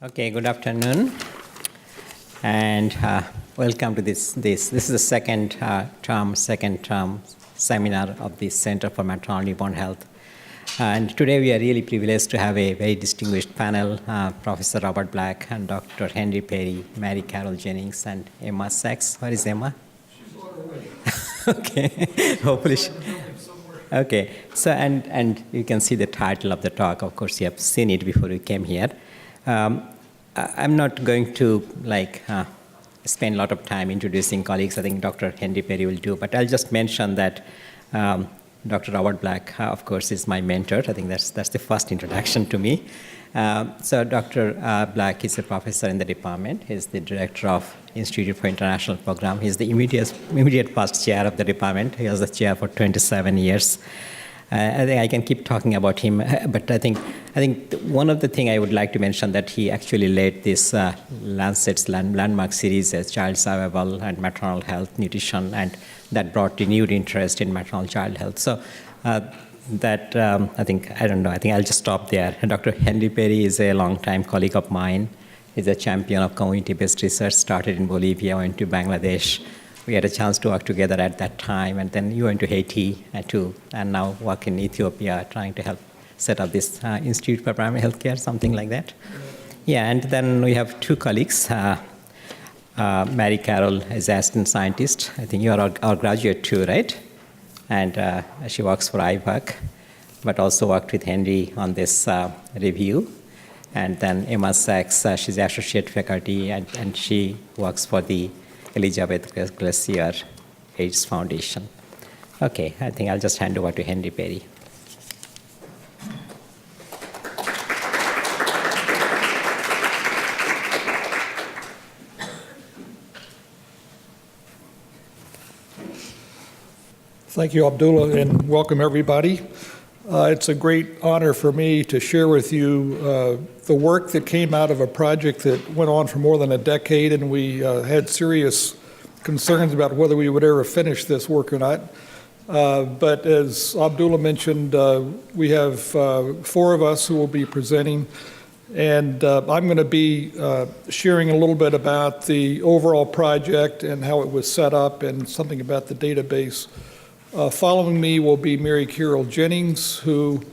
Okay, good afternoon, and welcome to this. This is the second term seminar of the Center for Maternal Newborn Health. And today we are really privileged to have a very distinguished panel, Professor Robert Black and Dr. Henry Perry, Mary Carol Jennings, and Emma Sachs. Where is Emma? She's on her way. Okay, hopefully. Okay, so and you can see the title of the talk. Of course, you have seen it before you came here. I'm not going to spend a lot of time introducing colleagues. I think Dr. Henry Perry will do, but I'll just mention that Dr. Robert Black, of course, is my mentor. I think that's the first introduction to me. So Dr. Black is a professor in the department. He's the director of Institute for International Program. He's the immediate past chair of the department. He was the chair for 27 years. I think I can keep talking about him, but I think one of the things I would like to mention that he actually led this Lancet's landmark series as child survival and maternal health, nutrition, and that brought renewed interest in maternal child health. So I think I'll just stop there. Dr. Henry Perry is a longtime colleague of mine. He's a champion of community-based research, started in Bolivia, went to Bangladesh. We had a chance to work together at that time, and then you went to Haiti too, and now work in Ethiopia, trying to help set up this Institute for Primary Healthcare, something like that. Yeah, and then we have two colleagues. Mary Carol is assistant scientist. I think you are our graduate too, right? And she works for IVAC, but also worked with Henry on this review. And then Emma Sachs, she's associate faculty, and she works for the Elizabeth Glacier AIDS Foundation. Okay, I think I'll just hand over to Henry Perry. Thank you, Abdullah, and welcome everybody. It's a great honor for me to share with you the work that came out of a project that went on for more than a decade, and we had serious concerns about whether we would ever finish this work or not. But as Abdullah mentioned, we have four of us who will be presenting, and I'm going to be sharing a little bit about the overall project and how it was set up and something about the database. Following me will be Mary Carol Jennings, who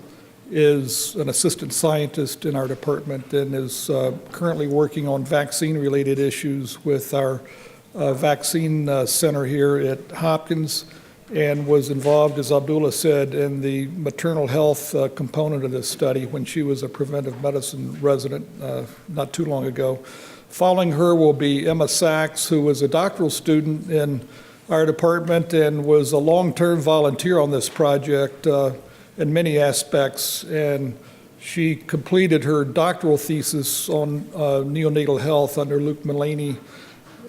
is an assistant scientist in our department and is currently working on vaccine-related issues with our vaccine center here at Hopkins, and was involved, as Abdullah said, in the maternal health component of this study when she was a preventive medicine resident not too long ago. Following her will be Emma Sachs, who was a doctoral student in our department and was a long-term volunteer on this project in many aspects, and she completed her doctoral thesis on neonatal health under Luke Mullaney,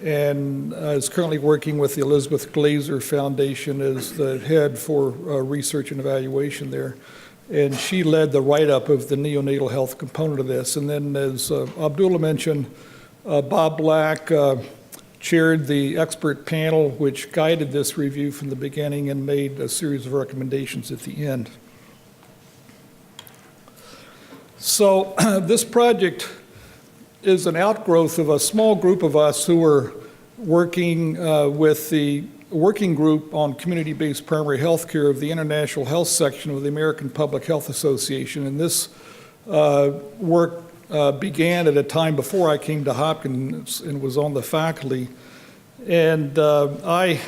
and is currently working with the Elizabeth Glacier Foundation as the head for research and evaluation there. And she led the write-up of the neonatal health component of this. And then, as Abdullah mentioned, Bob Black chaired the expert panel which guided this review from the beginning and made a series of recommendations at the end. So this project is an outgrowth of a small group of us who were working with the working group on community-based primary health care of the International Health Section of the American Public Health Association. And this work began at a time before I came to Hopkins and was on the faculty. And I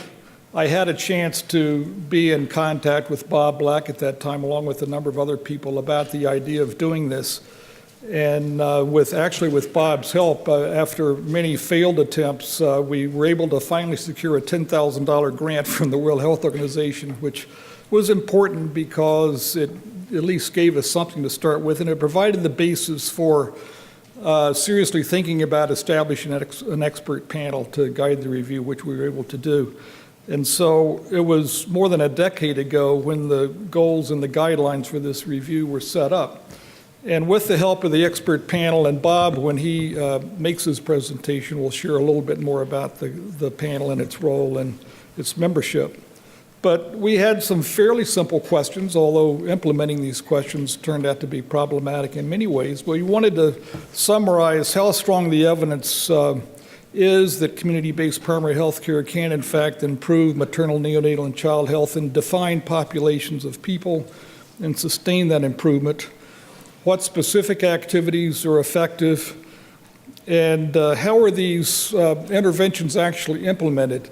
had a chance to be in contact with Bob Black at that time, along with a number of other people, about the idea of doing this. And with Bob's help, after many failed attempts, we were able to finally secure a $10,000 grant from the World Health Organization, which was important because it at least gave us something to start with, and it provided the basis for seriously thinking about establishing an expert panel to guide the review, which we were able to do. And so it was more than a decade ago when the goals and the guidelines for this review were set up. And with the help of the expert panel, and Bob, when he makes his presentation, will share a little bit more about the panel and its role and its membership. But we had some fairly simple questions, although implementing these questions turned out to be problematic in many ways. But we wanted to summarize how strong the evidence is that community-based primary health care can, in fact, improve maternal, neonatal, and child health in defined populations of people and sustain that improvement. What specific activities are effective, and how are these interventions actually implemented?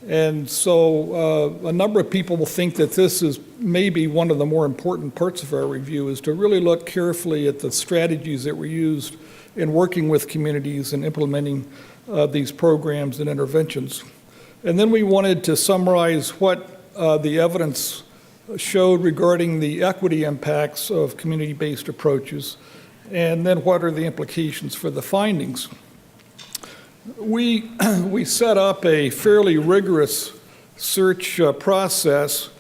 And so a number of people will think that this is maybe one of the more important parts of our review, is to really look carefully at the strategies that were used in working with communities and implementing these programs and interventions. And then we wanted to summarize what the evidence showed regarding the equity impacts of community-based approaches, and then what are the implications for the findings. We set up a fairly rigorous search process.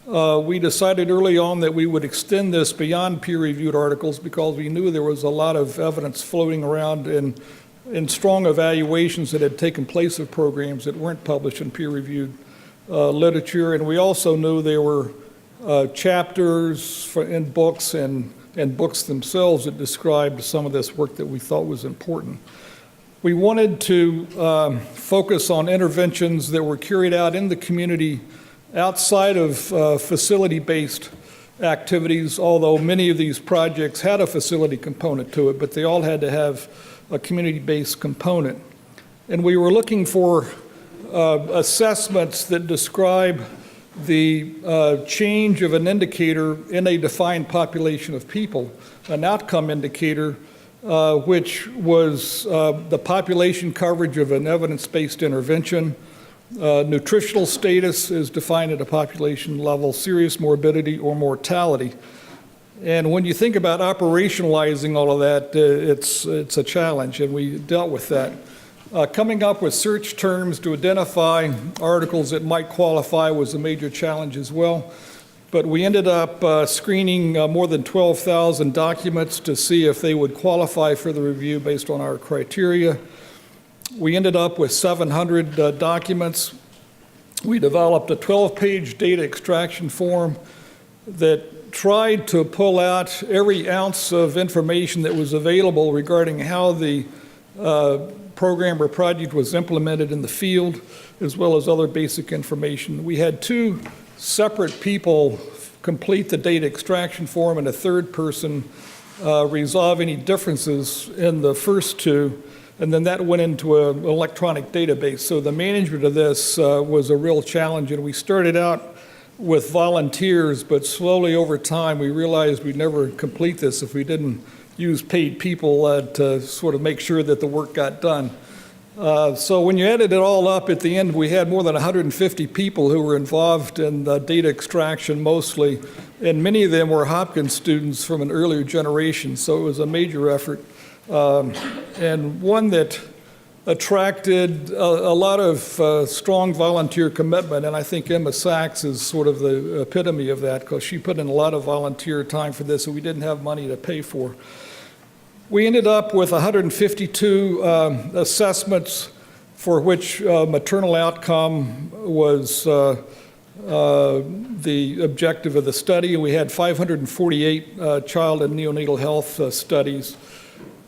We decided early on that we would extend this beyond peer-reviewed articles because we knew there was a lot of evidence floating around in strong evaluations that had taken place of programs that weren't published in peer-reviewed literature. And we also knew there were chapters in books and books themselves that described some of this work that we thought was important. We wanted to focus on interventions that were carried out in the community outside of facility-based activities, although many of these projects had a facility component to it, but they all had to have a community-based component. And we were looking for assessments that describe the change of an indicator in a defined population of people, an outcome indicator, which was the population coverage of an evidence-based intervention. Nutritional status is defined at a population level, serious morbidity or mortality. And when you think about operationalizing all of that, it's a challenge, and we dealt with that. Coming up with search terms to identify articles that might qualify was a major challenge as well. But we ended up screening more than 12,000 documents to see if they would qualify for the review based on our criteria. We ended up with 700 documents. We developed a 12-page data extraction form that tried to pull out every ounce of information that was available regarding how the program or project was implemented in the field, as well as other basic information. We had two separate people complete the data extraction form and a third person resolve any differences in the first two, and then that went into an electronic database. So the management of this was a real challenge, and we started out with volunteers, but slowly over time we realized we'd never complete this if we didn't use paid people to sort of make sure that the work got done. So when you added it all up, at the end we had more than 150 people who were involved in data extraction mostly, and many of them were Hopkins students from an earlier generation, so it was a major effort, and one that attracted a lot of strong volunteer commitment, and I think Emma Sachs is sort of the epitome of that, because she put in a lot of volunteer time for this that we didn't have money to pay for. We ended up with 152 assessments for which maternal outcome was the objective of the study. We had 548 child and neonatal health studies.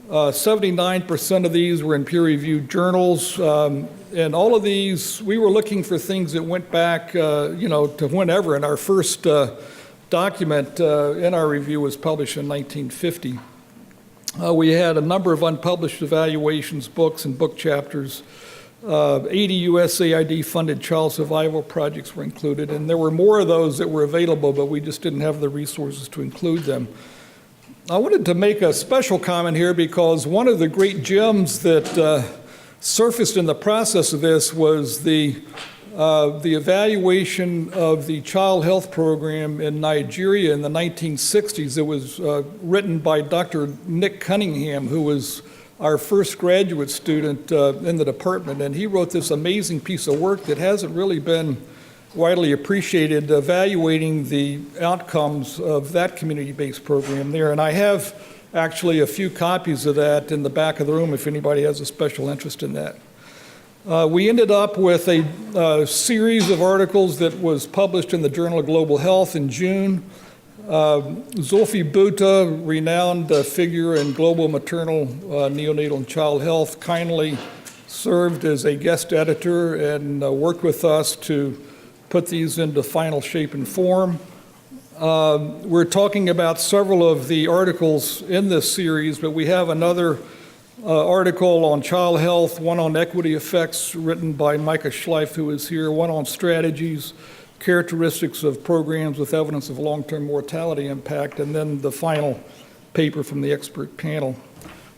79% of these were in peer-reviewed journals, and all of these, we were looking for things that went back, to whenever. And our first document in our review was published in 1950. We had a number of unpublished evaluations, books and book chapters. 80 USAID-funded child survival projects were included, and there were more of those that were available, but we just didn't have the resources to include them. I wanted to make a special comment here because one of the great gems that surfaced in the process of this was the evaluation of the child health program in Nigeria in the 1960s. It was written by Dr. Nick Cunningham, who was our first graduate student in the department, and he wrote this amazing piece of work that hasn't really been widely appreciated, evaluating the outcomes of that community-based program there. And I have actually a few copies of that in the back of the room if anybody has a special interest in that. We ended up with a series of articles that was published in the Journal of Global Health in June. Zulfi Bhutta, renowned figure in global maternal, neonatal, and child health, kindly served as a guest editor and worked with us to put these into final shape and form. We're talking about several of the articles in this series, but we have another article on child health, one on equity effects written by Micah Schleif, who is here, one on strategies, characteristics of programs with evidence of long-term mortality impact, and then the final paper from the expert panel.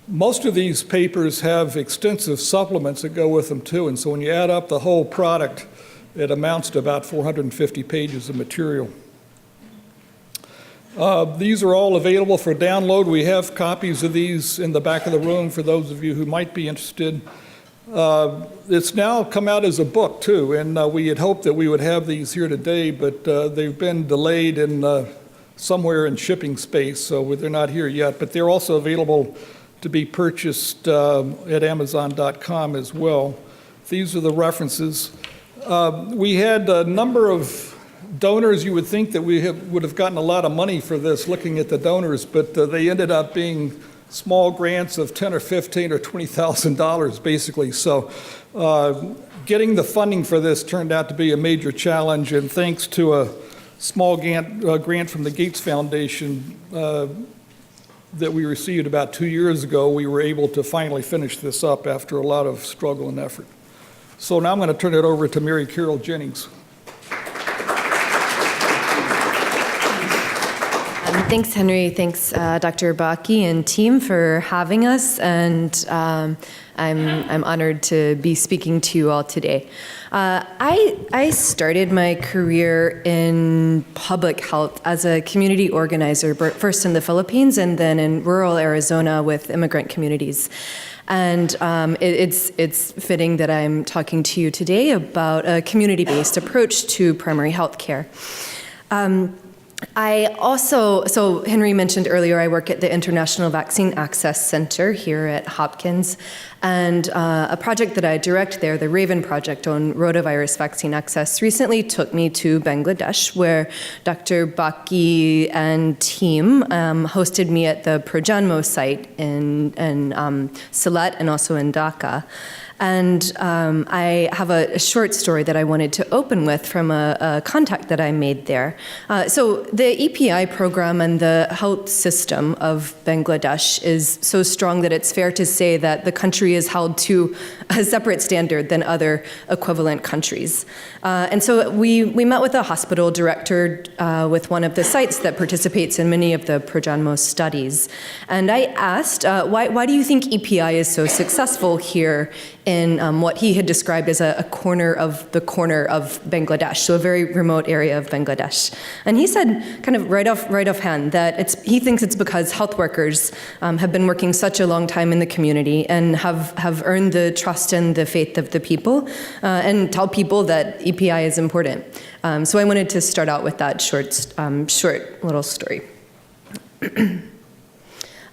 Most of these papers have extensive supplements that go with them too, and so when you add up the whole product, it amounts to about 450 pages of material. These are all available for download. We have copies of these in the back of the room for those of you who might be interested. It's now come out as a book too, and we had hoped that we would have these here today, but they've been delayed in somewhere in shipping space, so they're not here yet. But they're also available to be purchased at Amazon.com as well. These are the references. We had a number of donors. You would think that we would have gotten a lot of money for this, looking at the donors, but they ended up being small grants of $10,000 or $15,000 or $20,000, basically. So getting the funding for this turned out to be a major challenge, and thanks to a small grant from the Gates Foundation that we received about 2 years ago, we were able to finally finish this up after a lot of struggle and effort. So now I'm going to turn it over to Mary Carol Jennings. Thanks, Henry. Thanks, Dr. Bakke and team for having us, and I'm honored to be speaking to you all today. I started my career in public health as a community organizer, first in the Philippines and then in rural Arizona with immigrant communities. And it's fitting that I'm talking to you today about a community-based approach to primary health care. So Henry mentioned earlier, I work at the International Vaccine Access Center here at Hopkins, and a project that I direct there, the Raven Project on rotavirus vaccine access, recently took me to Bangladesh, where Dr. Bakke and team hosted me at the Projanmo site in Sylhet and also in Dhaka. And I have a short story that I wanted to open with from a contact that I made there. So the EPI program and the health system of Bangladesh is so strong that it's fair to say that the country is held to a separate standard than other equivalent countries. And so we met with a hospital director with one of the sites that participates in many of the Projanmo studies. And I asked, why do you think EPI is so successful here in what he had described as a corner of Bangladesh, so a very remote area of Bangladesh. And he said, kind of right offhand, that he thinks it's because health workers have been working such a long time in the community and have earned the trust and the faith of the people, and tell people that EPI is important. So I wanted to start out with that short little story.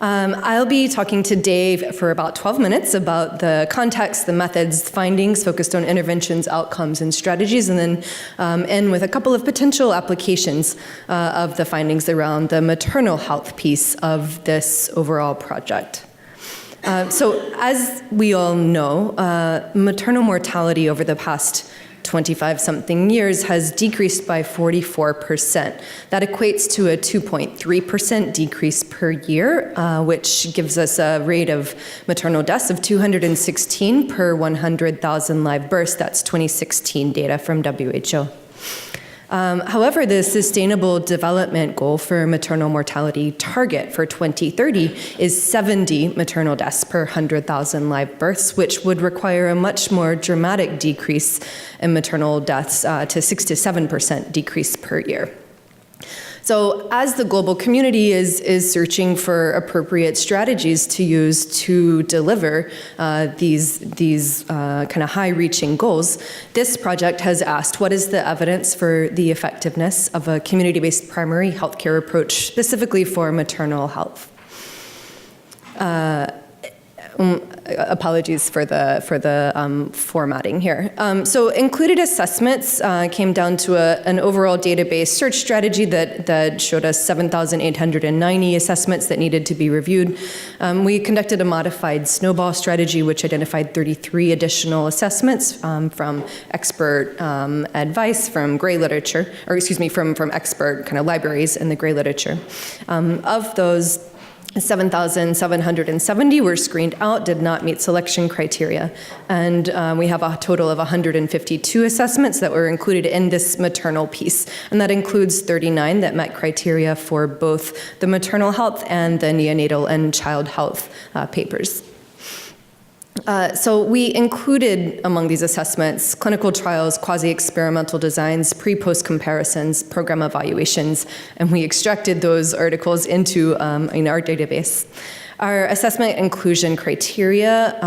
I'll be talking today for about 12 minutes about the context, the methods, findings focused on interventions, outcomes, and strategies, and then end with a couple of potential applications of the findings around the maternal health piece of this overall project. So as we all know, maternal mortality over the past 25-something years has decreased by 44%. That equates to a 2.3% decrease per year, which gives us a rate of maternal deaths of 216 per 100,000 live births. That's 2016 data from WHO. However, the Sustainable Development Goal for maternal mortality target for 2030 is 70 maternal deaths per 100,000 live births, which would require a much more dramatic decrease in maternal deaths to 6 to 7% decrease per year. So as the global community is searching for appropriate strategies to use to deliver these kind of high-reaching goals, this project has asked, what is the evidence for the effectiveness of a community-based primary healthcare approach, specifically for maternal health? apologies for the formatting here. So included assessments came down to an overall database search strategy that showed us 7,890 assessments that needed to be reviewed. We conducted a modified snowball strategy, which identified 33 additional assessments from expert advice, from gray literature, or excuse me, from expert kind of libraries in the gray literature. Of those, 7,770 were screened out, did not meet selection criteria. And we have a total of 152 assessments that were included in this maternal piece. And that includes 39 that met criteria for both the maternal health and the neonatal and child health papers. So we included among these assessments clinical trials, quasi-experimental designs, pre-post comparisons, program evaluations, and we extracted those articles into in our database. Our assessment inclusion criteria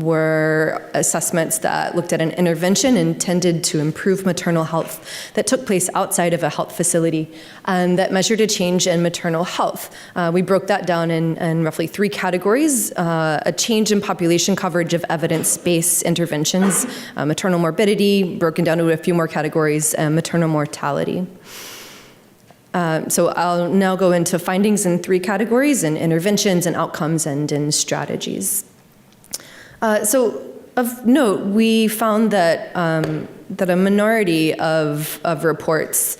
were assessments that looked at an intervention intended to improve maternal health that took place outside of a health facility and that measured a change in maternal health. We broke that down in roughly 3 categories: a change in population coverage of evidence-based interventions, maternal morbidity, broken down into a few more categories, and maternal mortality. So I'll now go into findings in 3 categories: in interventions, and outcomes, and in strategies. So of note, we found that a minority of reports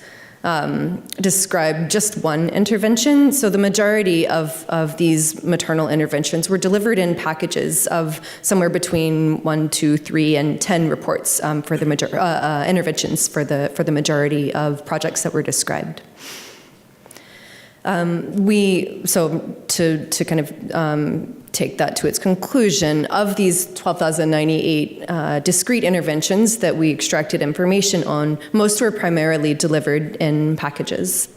describe just one intervention. So the majority of these maternal interventions were delivered in packages of somewhere between 1, 2, 3, and 10 reports for the interventions for the majority of projects that were described. To kind of take that to its conclusion, of these 12,098 discrete interventions that we extracted information on, most were primarily delivered in packages.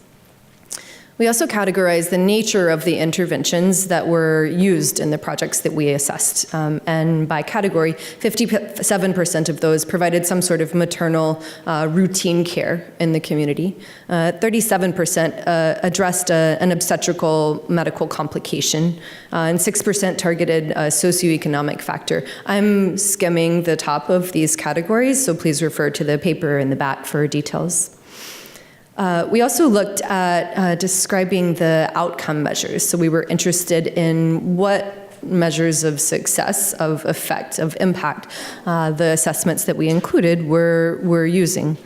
We also categorized the nature of the interventions that were used in the projects that we assessed. And by category, 57% of those provided some sort of maternal routine care in the community. 37% addressed an obstetrical medical complication, and 6% targeted a socioeconomic factor. I'm skimming the top of these categories, so please refer to the paper in the back for details. We also looked at describing the outcome measures. So we were interested in what measures of success, of effect, of impact the assessments that we included were using.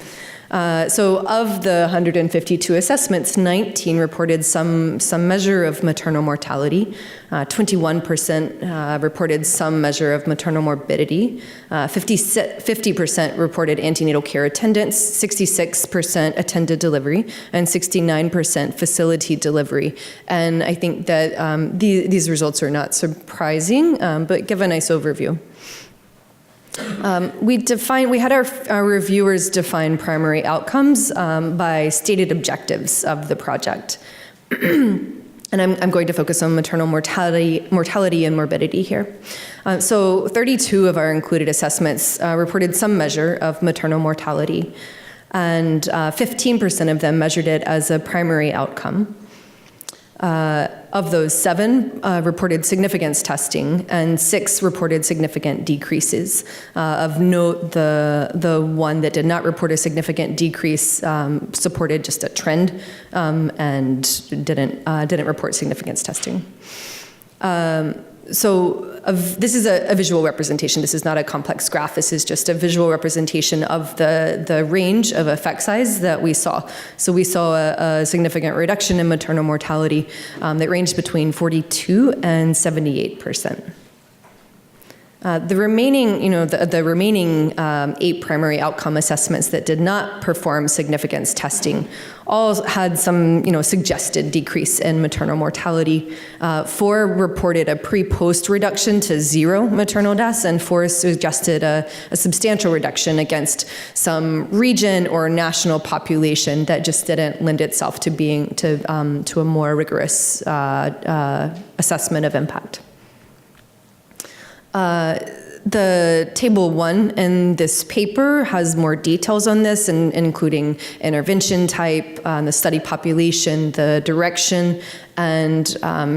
So of the 152 assessments, 19 reported some measure of maternal mortality, 21% reported some measure of maternal morbidity, 50% reported antenatal care attendance, 66% attended delivery, and 69% facility delivery. And I think that these results are not surprising, but give a nice overview. We had our reviewers define primary outcomes by stated objectives of the project. And I'm going to focus on maternal mortality and morbidity here. So 32 of our included assessments reported some measure of maternal mortality, and 15% of them measured it as a primary outcome. Of those, 7 reported significance testing, and 6 reported significant decreases. Of note, the one that did not report a significant decrease supported just a trend and didn't report significance testing. This is a visual representation. This is not a complex graph. This is just a visual representation of the range of effect size that we saw. So we saw a significant reduction in maternal mortality that ranged between 42 and 78%. The remaining 8 primary outcome assessments that did not perform significance testing all had some, suggested decrease in maternal mortality. 4 reported a pre-post reduction to 0 maternal deaths, and 4 suggested a substantial reduction against some region or national population that just didn't lend itself to a more rigorous assessment of impact. The table 1 in this paper has more details on this, including intervention type, the study population, the direction, and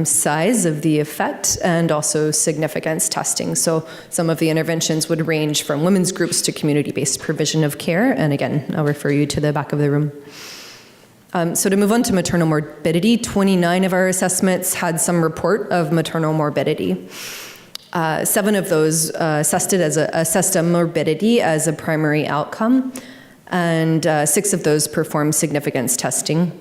size of the effect, and also significance testing. So some of the interventions would range from women's groups to community-based provision of care. And again, I'll refer you to the back of the room. So to move on to maternal morbidity, 29 of our assessments had some report of maternal morbidity. 7 of those assessed a morbidity as a primary outcome, and 6 of those performed significance testing.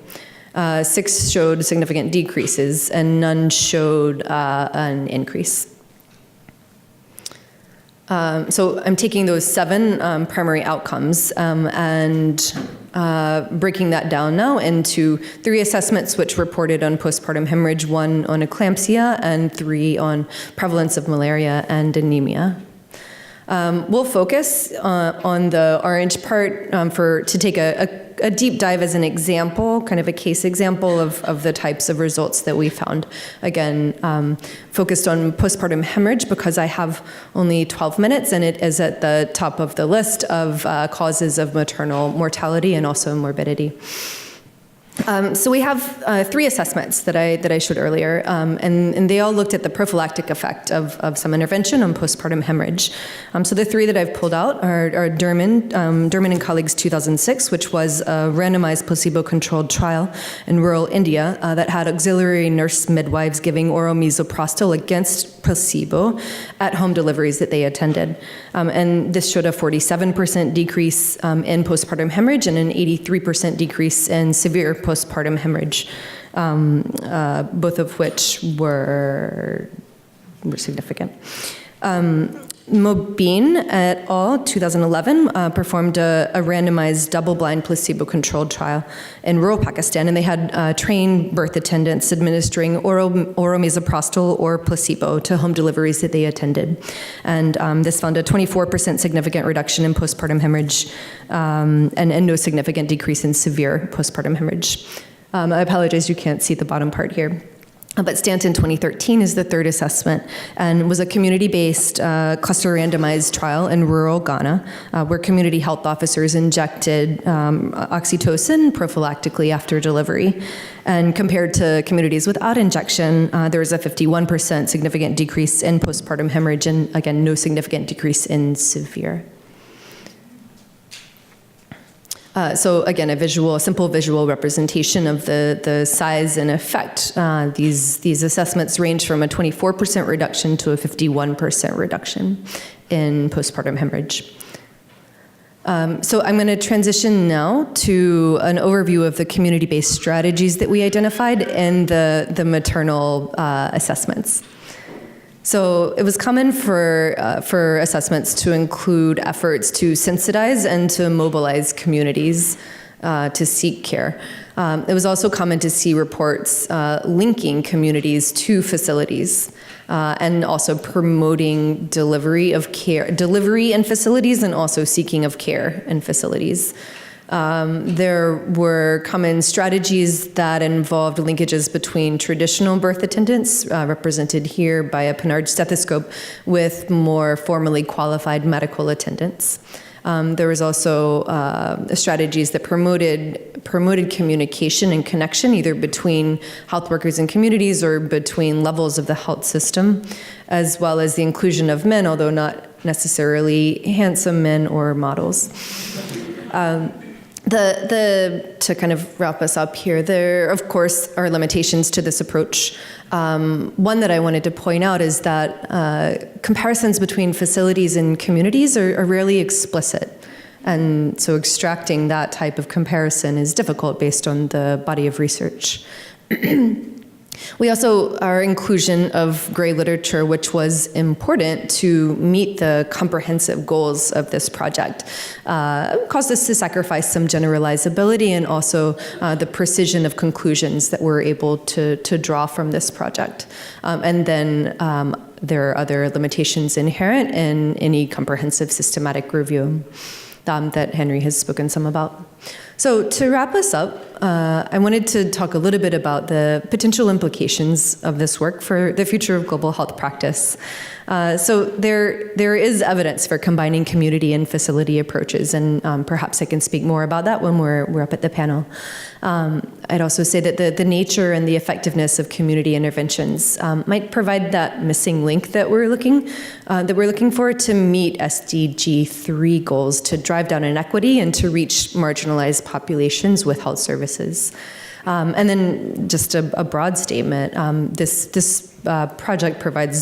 6 showed significant decreases, and none showed an increase. So I'm taking those 7 primary outcomes and breaking that down now into 3 assessments which reported on postpartum hemorrhage, 1 on eclampsia, and 3 on prevalence of malaria and anemia. We'll focus on the orange part to take a deep dive as an example, kind of a case example of the types of results that we found. Again, focused on postpartum hemorrhage because I have only 12 minutes and it is at the top of the list of causes of maternal mortality and also morbidity. So we have 3 assessments that I showed earlier, and they all looked at the prophylactic effect of some intervention on postpartum hemorrhage. So the 3 that I've pulled out are Derman and colleagues 2006, which was a randomized placebo-controlled trial in rural India that had auxiliary nurse midwives giving oral misoprostol against placebo at home deliveries that they attended. And this showed a 47% decrease in postpartum hemorrhage and an 83% decrease in severe postpartum hemorrhage, both of which were significant. Mobeen et al. 2011 performed a randomized double-blind placebo-controlled trial in rural Pakistan, and they had trained birth attendants administering oral misoprostol or placebo to home deliveries that they attended. And this found a 24% significant reduction in postpartum hemorrhage and no significant decrease in severe postpartum hemorrhage. I apologize, you can't see the bottom part here. But Stanton 2013 is the 3rd assessment and was a community-based cluster randomized trial in rural Ghana where community health officers injected oxytocin prophylactically after delivery. And compared to communities without injection, there was a 51% significant decrease in postpartum hemorrhage and, again, no significant decrease in severe. So again, a simple visual representation of the size and effect. These assessments range from a 24% reduction to a 51% reduction in postpartum hemorrhage. So I'm going to transition now to an overview of the community-based strategies that we identified in the maternal assessments. So it was common for assessments to include efforts to sensitize and to mobilize communities to seek care. It was also common to see reports linking communities to facilities and also promoting delivery in facilities and also seeking of care in facilities. There were common strategies that involved linkages between traditional birth attendants, represented here by a Pinard stethoscope, with more formally qualified medical attendants. There was also strategies that promoted communication and connection, either between health workers and communities or between levels of the health system, as well as the inclusion of men, although not necessarily handsome men or models. To kind of wrap us up here, there, of course, are limitations to this approach. One that I wanted to point out is that comparisons between facilities and communities are rarely explicit. And so extracting that type of comparison is difficult based on the body of research. We also, our inclusion of gray literature, which was important to meet the comprehensive goals of this project, caused us to sacrifice some generalizability and also the precision of conclusions that we're able to draw from this project. And then there are other limitations inherent in any comprehensive systematic review that Henry has spoken some about. So to wrap us up, I wanted to talk a little bit about the potential implications of this work for the future of global health practice. So there is evidence for combining community and facility approaches, and perhaps I can speak more about that when we're up at the panel. I'd also say that the nature and the effectiveness of community interventions might provide that missing link that we're looking for to meet SDG 3 goals to drive down inequity and to reach marginalized populations with health services. And then just a broad statement, this project provides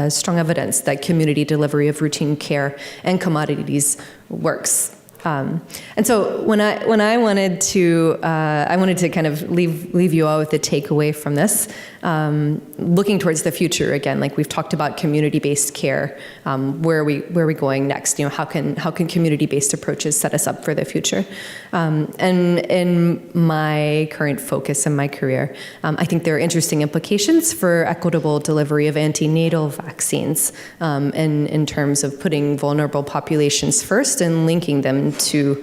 strong evidence that community delivery of routine care and commodities works. And so when I wanted to kind of leave you all with a takeaway from this, looking towards the future again, like we've talked about community-based care, where are we going next? You know, how can community-based approaches set us up for the future? And in my current focus in my career, I think there are interesting implications for equitable delivery of antenatal vaccines, in terms of putting vulnerable populations first and linking them to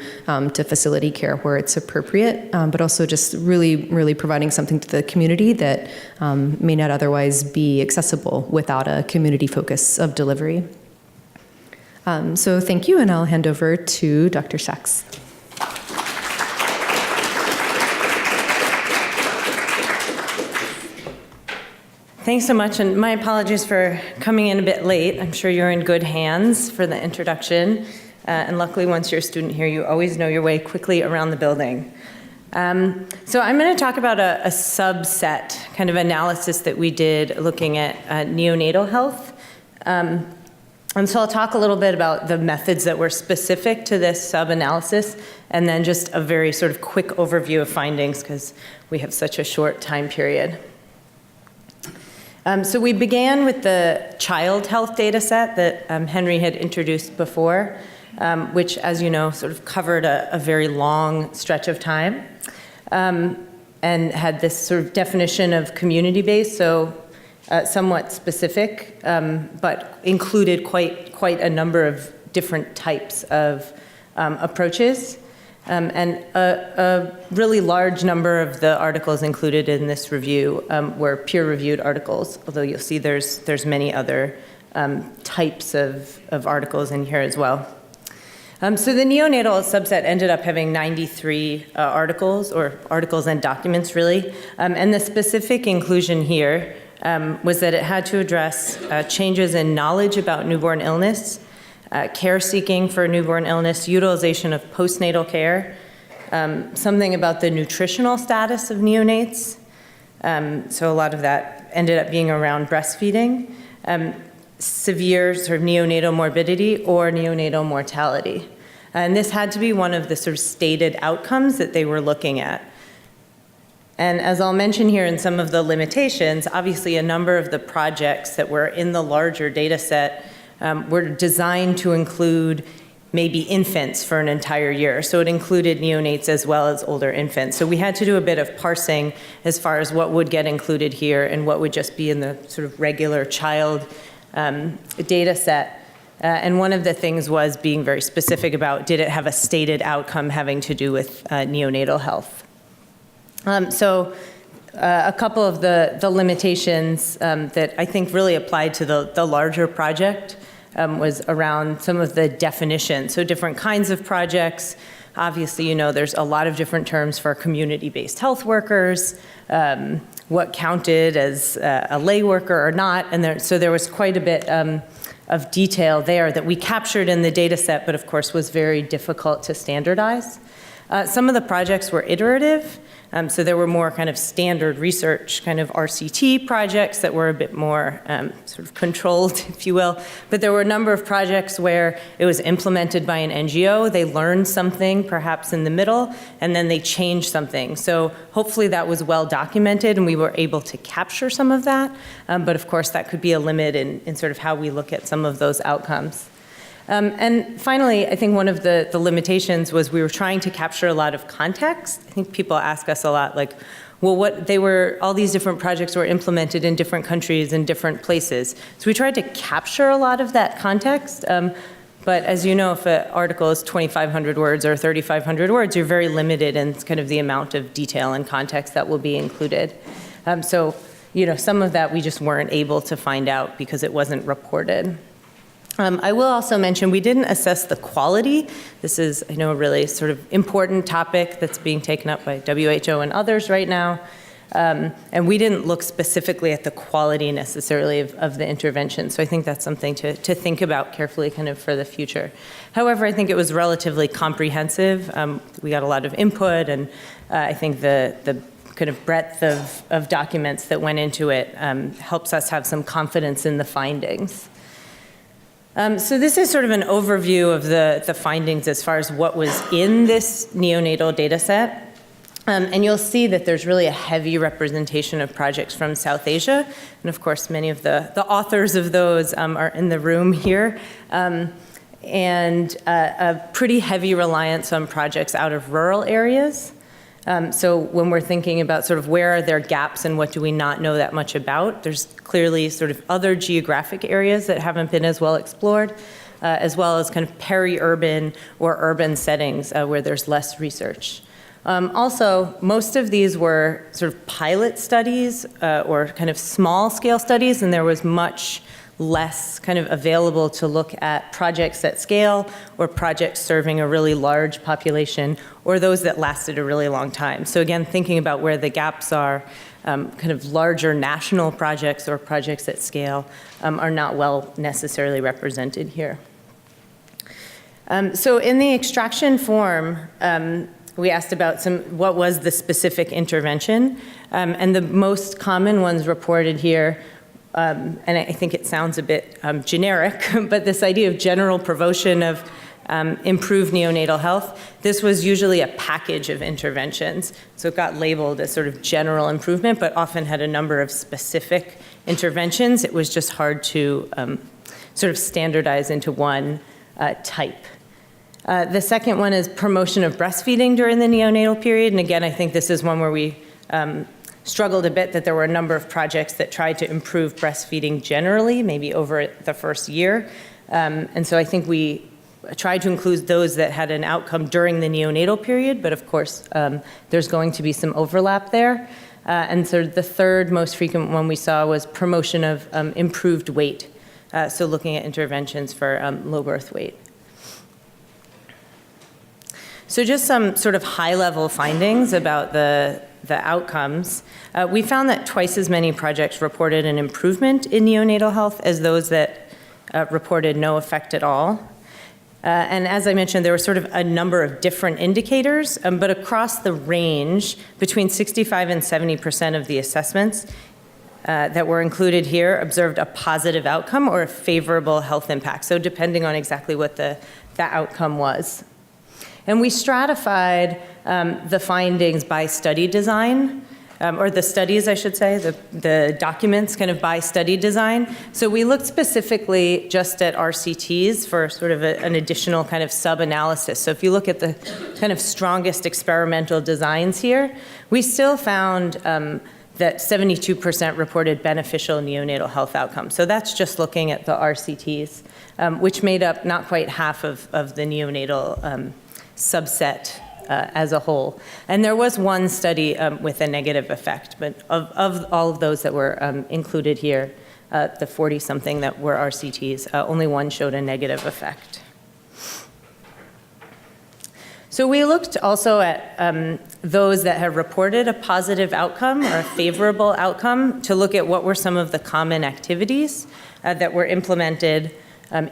facility care where it's appropriate, but also just really providing something to the community that may not otherwise be accessible without a community focus of delivery. So thank you, and I'll hand over to Dr. Sachs. Thanks so much, and my apologies for coming in a bit late. I'm sure you're in good hands for the introduction. And luckily, once you're a student here, you always know your way quickly around the building. So I'm going to talk about a subset kind of analysis that we did looking at neonatal health. And so I'll talk a little bit about the methods that were specific to this sub-analysis, and then just a very sort of quick overview of findings, because we have such a short time period. So we began with the child health data set that Henry had introduced before, which, as you know, sort of covered a very long stretch of time, and had this sort of definition of community-based, so somewhat specific, but included quite a number of different types of approaches. And a really large number of the articles included in this review were peer-reviewed articles, although you'll see there's many other types of articles in here as well. So the neonatal subset ended up having 93 articles, or articles and documents really, and the specific inclusion here was that it had to address changes in knowledge about newborn illness, care seeking for newborn illness, utilization of postnatal care, something about the nutritional status of neonates. So a lot of that ended up being around breastfeeding, severe sort of neonatal morbidity or neonatal mortality. And this had to be one of the sort of stated outcomes that they were looking at. And as I'll mention here in some of the limitations, obviously a number of the projects that were in the larger data set were designed to include maybe infants for an entire year. So it included neonates as well as older infants. So we had to do a bit of parsing as far as what would get included here and what would just be in the sort of regular child data set. And one of the things was being very specific about, did it have a stated outcome having to do with neonatal health? So a couple of the limitations that I think really applied to the larger project was around some of the definitions. So different kinds of projects. Obviously, you know, there's a lot of different terms for community-based health workers, what counted as a lay worker or not. And so there was quite a bit of detail there that we captured in the data set, but of course was very difficult to standardize. Some of the projects were iterative. So there were more kind of standard research, kind of RCT projects that were a bit more sort of controlled, if you will. But there were a number of projects where it was implemented by an NGO. They learned something, perhaps in the middle, and then they changed something. So hopefully that was well documented, and we were able to capture some of that. But of course, that could be a limit in sort of how we look at some of those outcomes. And finally, I think one of the limitations was we were trying to capture a lot of context. I think people ask us a lot, like, well, all these different projects were implemented in different countries and different places. So we tried to capture a lot of that context, But as you know, if an article is 2,500 words or 3,500 words, you're very limited in kind of the amount of detail and context that will be included. So, some of that we just weren't able to find out because it wasn't reported. I will also mention we didn't assess the quality. This is, I know, a really sort of important topic that's being taken up by WHO and others right now. And we didn't look specifically at the quality necessarily of the intervention. So I think that's something to think about carefully kind of for the future. However, I think it was relatively comprehensive. We got a lot of input, and I think the kind of breadth of documents that went into it helps us have some confidence in the findings. So this is sort of an overview of the findings as far as what was in this neonatal data set. And you'll see that there's really a heavy representation of projects from South Asia. And of course, many of the authors of those are in the room here. And a pretty heavy reliance on projects out of rural areas. So when we're thinking about sort of where are there gaps and what do we not know that much about, there's clearly sort of other geographic areas that haven't been as well explored, as well as kind of peri-urban or urban settings where there's less research. Also, most of these were sort of pilot studies or kind of small scale studies, and there was much less kind of available to look at projects at scale or projects serving a really large population or those that lasted a really long time. So again, thinking about where the gaps are, kind of larger national projects or projects at scale are not well necessarily represented here. So in the extraction form, we asked about what was the specific intervention, and the most common ones reported here, and I think it sounds a bit generic, but this idea of general promotion of improved neonatal health, this was usually a package of interventions. So it got labeled as sort of general improvement, but often had a number of specific interventions. It was just hard to sort of standardize into one type. The second one is promotion of breastfeeding during the neonatal period. And again, I think this is one where we struggled a bit that there were a number of projects that tried to improve breastfeeding generally, maybe over the first year. And so I think we tried to include those that had an outcome during the neonatal period, but of course, there's going to be some overlap there. And so the third most frequent one we saw was promotion of improved weight. So looking at interventions for low birth weight. So just some sort of high-level findings about the outcomes. We found that twice as many projects reported an improvement in neonatal health as those that reported no effect at all. And as I mentioned, there were sort of a number of different indicators, but across the range, between 65 and 70% of the assessments that were included here observed a positive outcome or a favorable health impact. So depending on exactly what the outcome was. And we stratified the findings by study design, or the studies, I should say, the documents kind of by study design. So we looked specifically just at RCTs for sort of an additional kind of sub-analysis. So if you look at the kind of strongest experimental designs here, we still found that 72% reported beneficial neonatal health outcomes. So that's just looking at the RCTs, which made up not quite half of the neonatal subset as a whole. And there was one study with a negative effect, but of all of those that were included here, the 40-something that were RCTs, only one showed a negative effect. So we looked also at those that have reported a positive outcome or a favorable outcome to look at what were some of the common activities that were implemented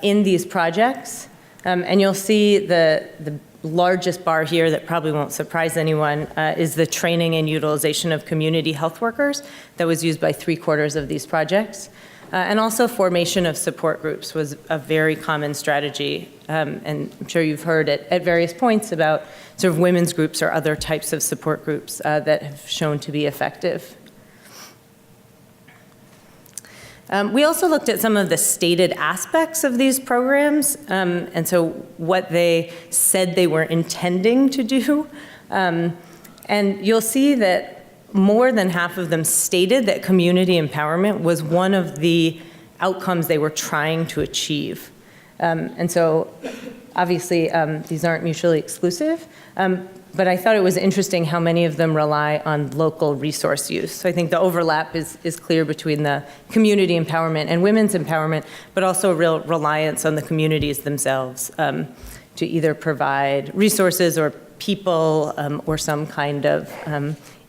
in these projects. And you'll see the largest bar here that probably won't surprise anyone is the training and utilization of community health workers that was used by 3/4 of these projects. And also formation of support groups was a very common strategy. And I'm sure you've heard at various points about sort of women's groups or other types of support groups that have shown to be effective. We also looked at some of the stated aspects of these programs, and so what they said they were intending to do. And you'll see that more than half of them stated that community empowerment was one of the outcomes they were trying to achieve. And so obviously these aren't mutually exclusive, but I thought it was interesting how many of them rely on local resource use. So I think the overlap is clear between the community empowerment and women's empowerment, but also a real reliance on the communities themselves to either provide resources or people or some kind of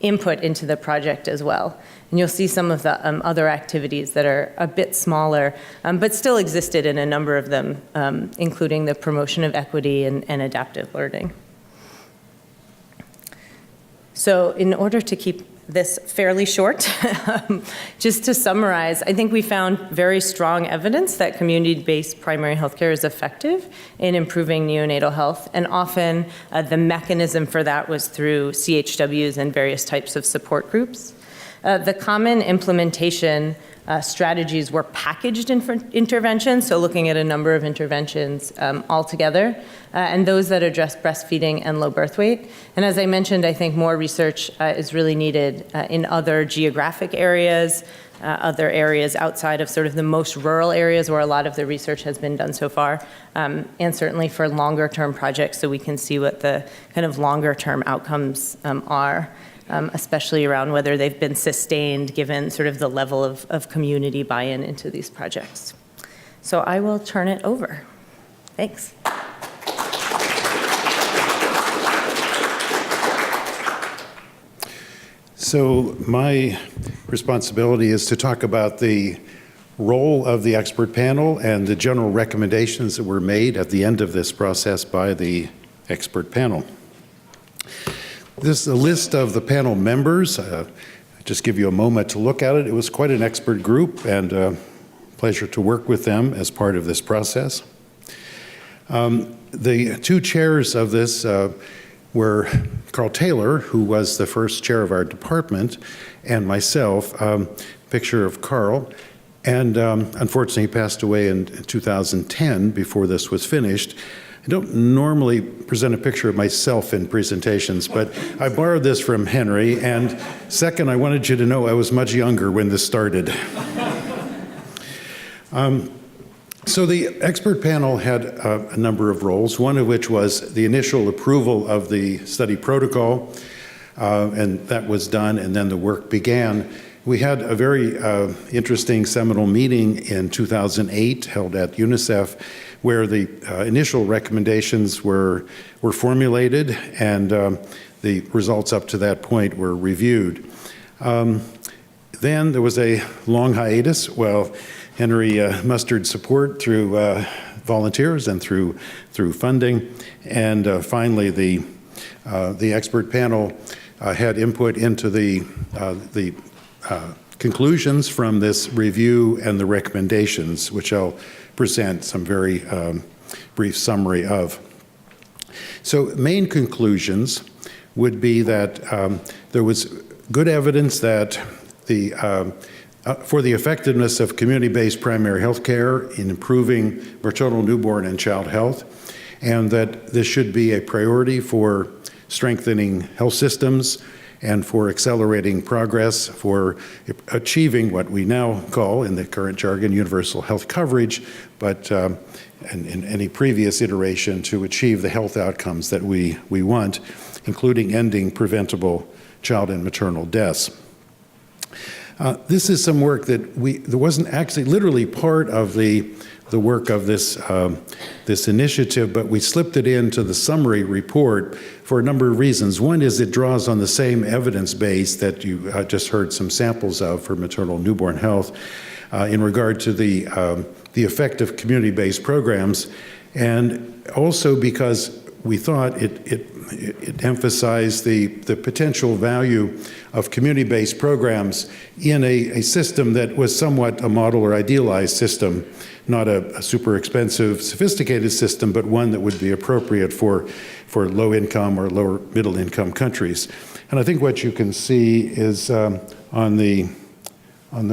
input into the project as well. And you'll see some of the other activities that are a bit smaller, but still existed in a number of them, including the promotion of equity and adaptive learning. So in order to keep this fairly short, just to summarize, I think we found very strong evidence that community-based primary healthcare is effective in improving neonatal health, and often the mechanism for that was through CHWs and various types of support groups. The common implementation strategies were packaged interventions, so looking at a number of interventions all together, and those that address breastfeeding and low birth weight. And as I mentioned, I think more research is really needed in other geographic areas, other areas outside of sort of the most rural areas where a lot of the research has been done so far, and certainly for longer term projects so we can see what the kind of longer term outcomes are. Especially around whether they've been sustained given sort of the level of community buy-in into these projects. So I will turn it over. Thanks. So my responsibility is to talk about the role of the expert panel and the general recommendations that were made at the end of this process by the expert panel. This is a list of the panel members. Just give you a moment to look at it. It was quite an expert group, and a pleasure to work with them as part of this process. The two chairs of this were Carl Taylor, who was the first chair of our department, and myself. Picture of Carl. And unfortunately, he passed away in 2010 before this was finished. I don't normally present a picture of myself in presentations, but I borrowed this from Henry, and second, I wanted you to know I was much younger when this started. So the expert panel had a number of roles, one of which was the initial approval of the study protocol, and that was done, and then the work began. We had a very interesting seminal meeting in 2008 held at UNICEF, where the initial recommendations were formulated, and the results up to that point were reviewed. Then there was a long hiatus while Henry mustered support through volunteers and through funding, and finally the expert panel had input into the conclusions from this review and the recommendations, which I'll present some very brief summary of. So main conclusions would be that there was good evidence that for the effectiveness of community-based primary health care in improving maternal, newborn, and child health, and that this should be a priority for strengthening health systems and for accelerating progress for achieving what we now call, in the current jargon, universal health coverage, but in any previous iteration, to achieve the health outcomes that we want, including ending preventable child and maternal deaths. This is some work that there wasn't actually literally part of the work of this initiative, but we slipped it into the summary report for a number of reasons. One is it draws on the same evidence base that you just heard some samples of for maternal newborn health in regard to the effect of community-based programs, and also because we thought it emphasized the potential value of community-based programs in a system that was somewhat a model or idealized system, not a super expensive, sophisticated system, but one that would be appropriate for low-income or lower middle-income countries. And I think what you can see is on the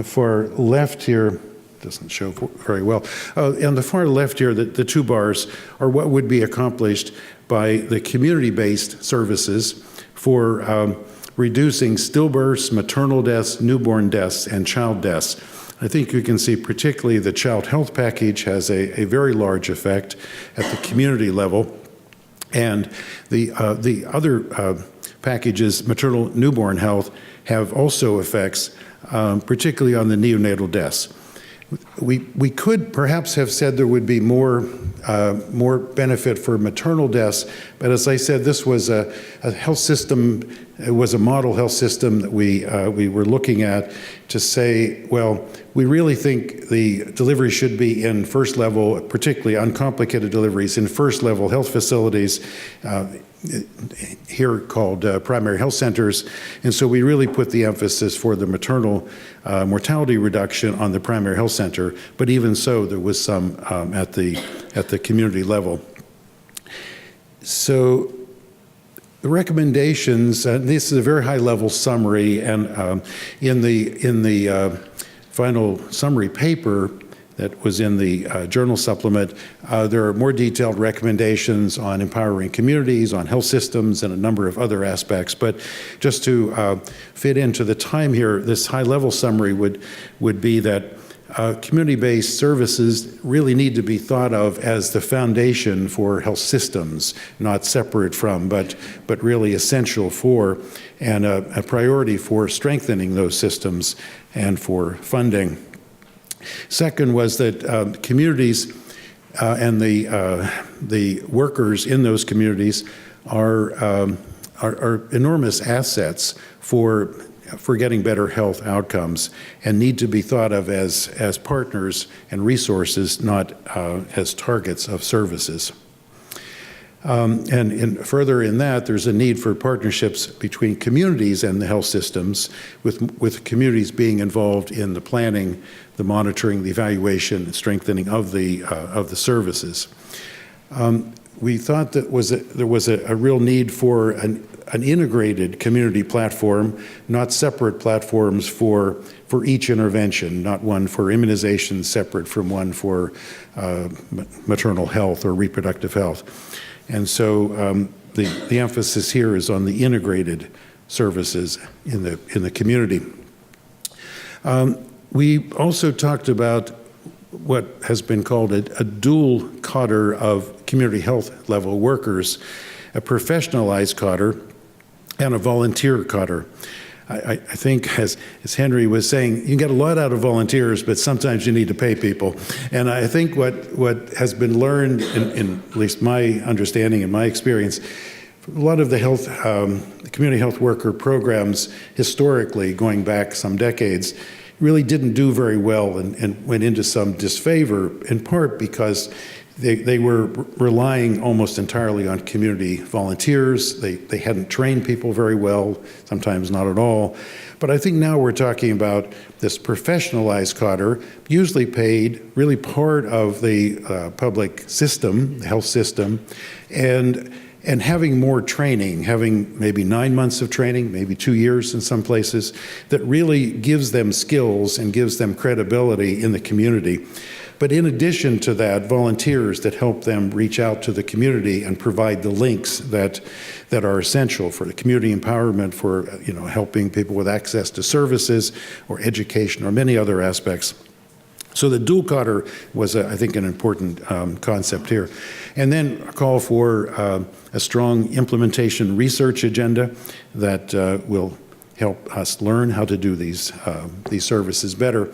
far left here, doesn't show very well. On the far left here, the two bars are what would be accomplished by the community-based services for reducing stillbirths, maternal deaths, newborn deaths, and child deaths. I think you can see particularly the child health package has a very large effect at the community level. And the other packages, maternal newborn health, have also effects, particularly on the neonatal deaths. We could perhaps have said there would be more benefit for maternal deaths, but as I said, this was a health system. It was a model health system that we were looking at to say, well, we really think the delivery should be in first level, particularly uncomplicated deliveries in first level health facilities, here called primary health centers. And so we really put the emphasis for the maternal mortality reduction on the primary health center. But even so, there was some at the community level. So the recommendations, this is a very high level summary, and in the final summary paper that was in the journal supplement, there are more detailed recommendations on empowering communities, on health systems, and a number of other aspects. But just to fit into the time here, this high-level summary would be that community-based services really need to be thought of as the foundation for health systems, not separate from, but really essential for, and a priority for strengthening those systems and for funding. Second was that communities and the workers in those communities are enormous assets for getting better health outcomes and need to be thought of as partners and resources, not as targets of services. And further in that, there's a need for partnerships between communities and the health systems, with communities being involved in the planning, the monitoring, the evaluation, and strengthening of the services. We thought that there was a real need for an integrated community platform, not separate platforms for each intervention, not one for immunization separate from one for maternal health or reproductive health. And so the emphasis here is on the integrated services in the community. We also talked about what has been called a dual cadre of community health level workers, a professionalized cadre and a volunteer cadre. I think, as Henry was saying, you can get a lot out of volunteers, but sometimes you need to pay people. And I think what has been learned, in at least my understanding and my experience, a lot of the community health worker programs historically, going back some decades, really didn't do very well and went into some disfavor, in part because they were relying almost entirely on community volunteers. They hadn't trained people very well, sometimes not at all. But I think now we're talking about this professionalized cadre, usually paid, really part of the public system, the health system, and having more training, having maybe 9 months of training, maybe 2 years in some places, that really gives them skills and gives them credibility in the community. But in addition to that, volunteers that help them reach out to the community and provide the links that are essential for the community empowerment, for helping people with access to services or education or many other aspects. So the dual cadre was, I think, an important concept here. And then a call for a strong implementation research agenda that will help us learn how to do these services better.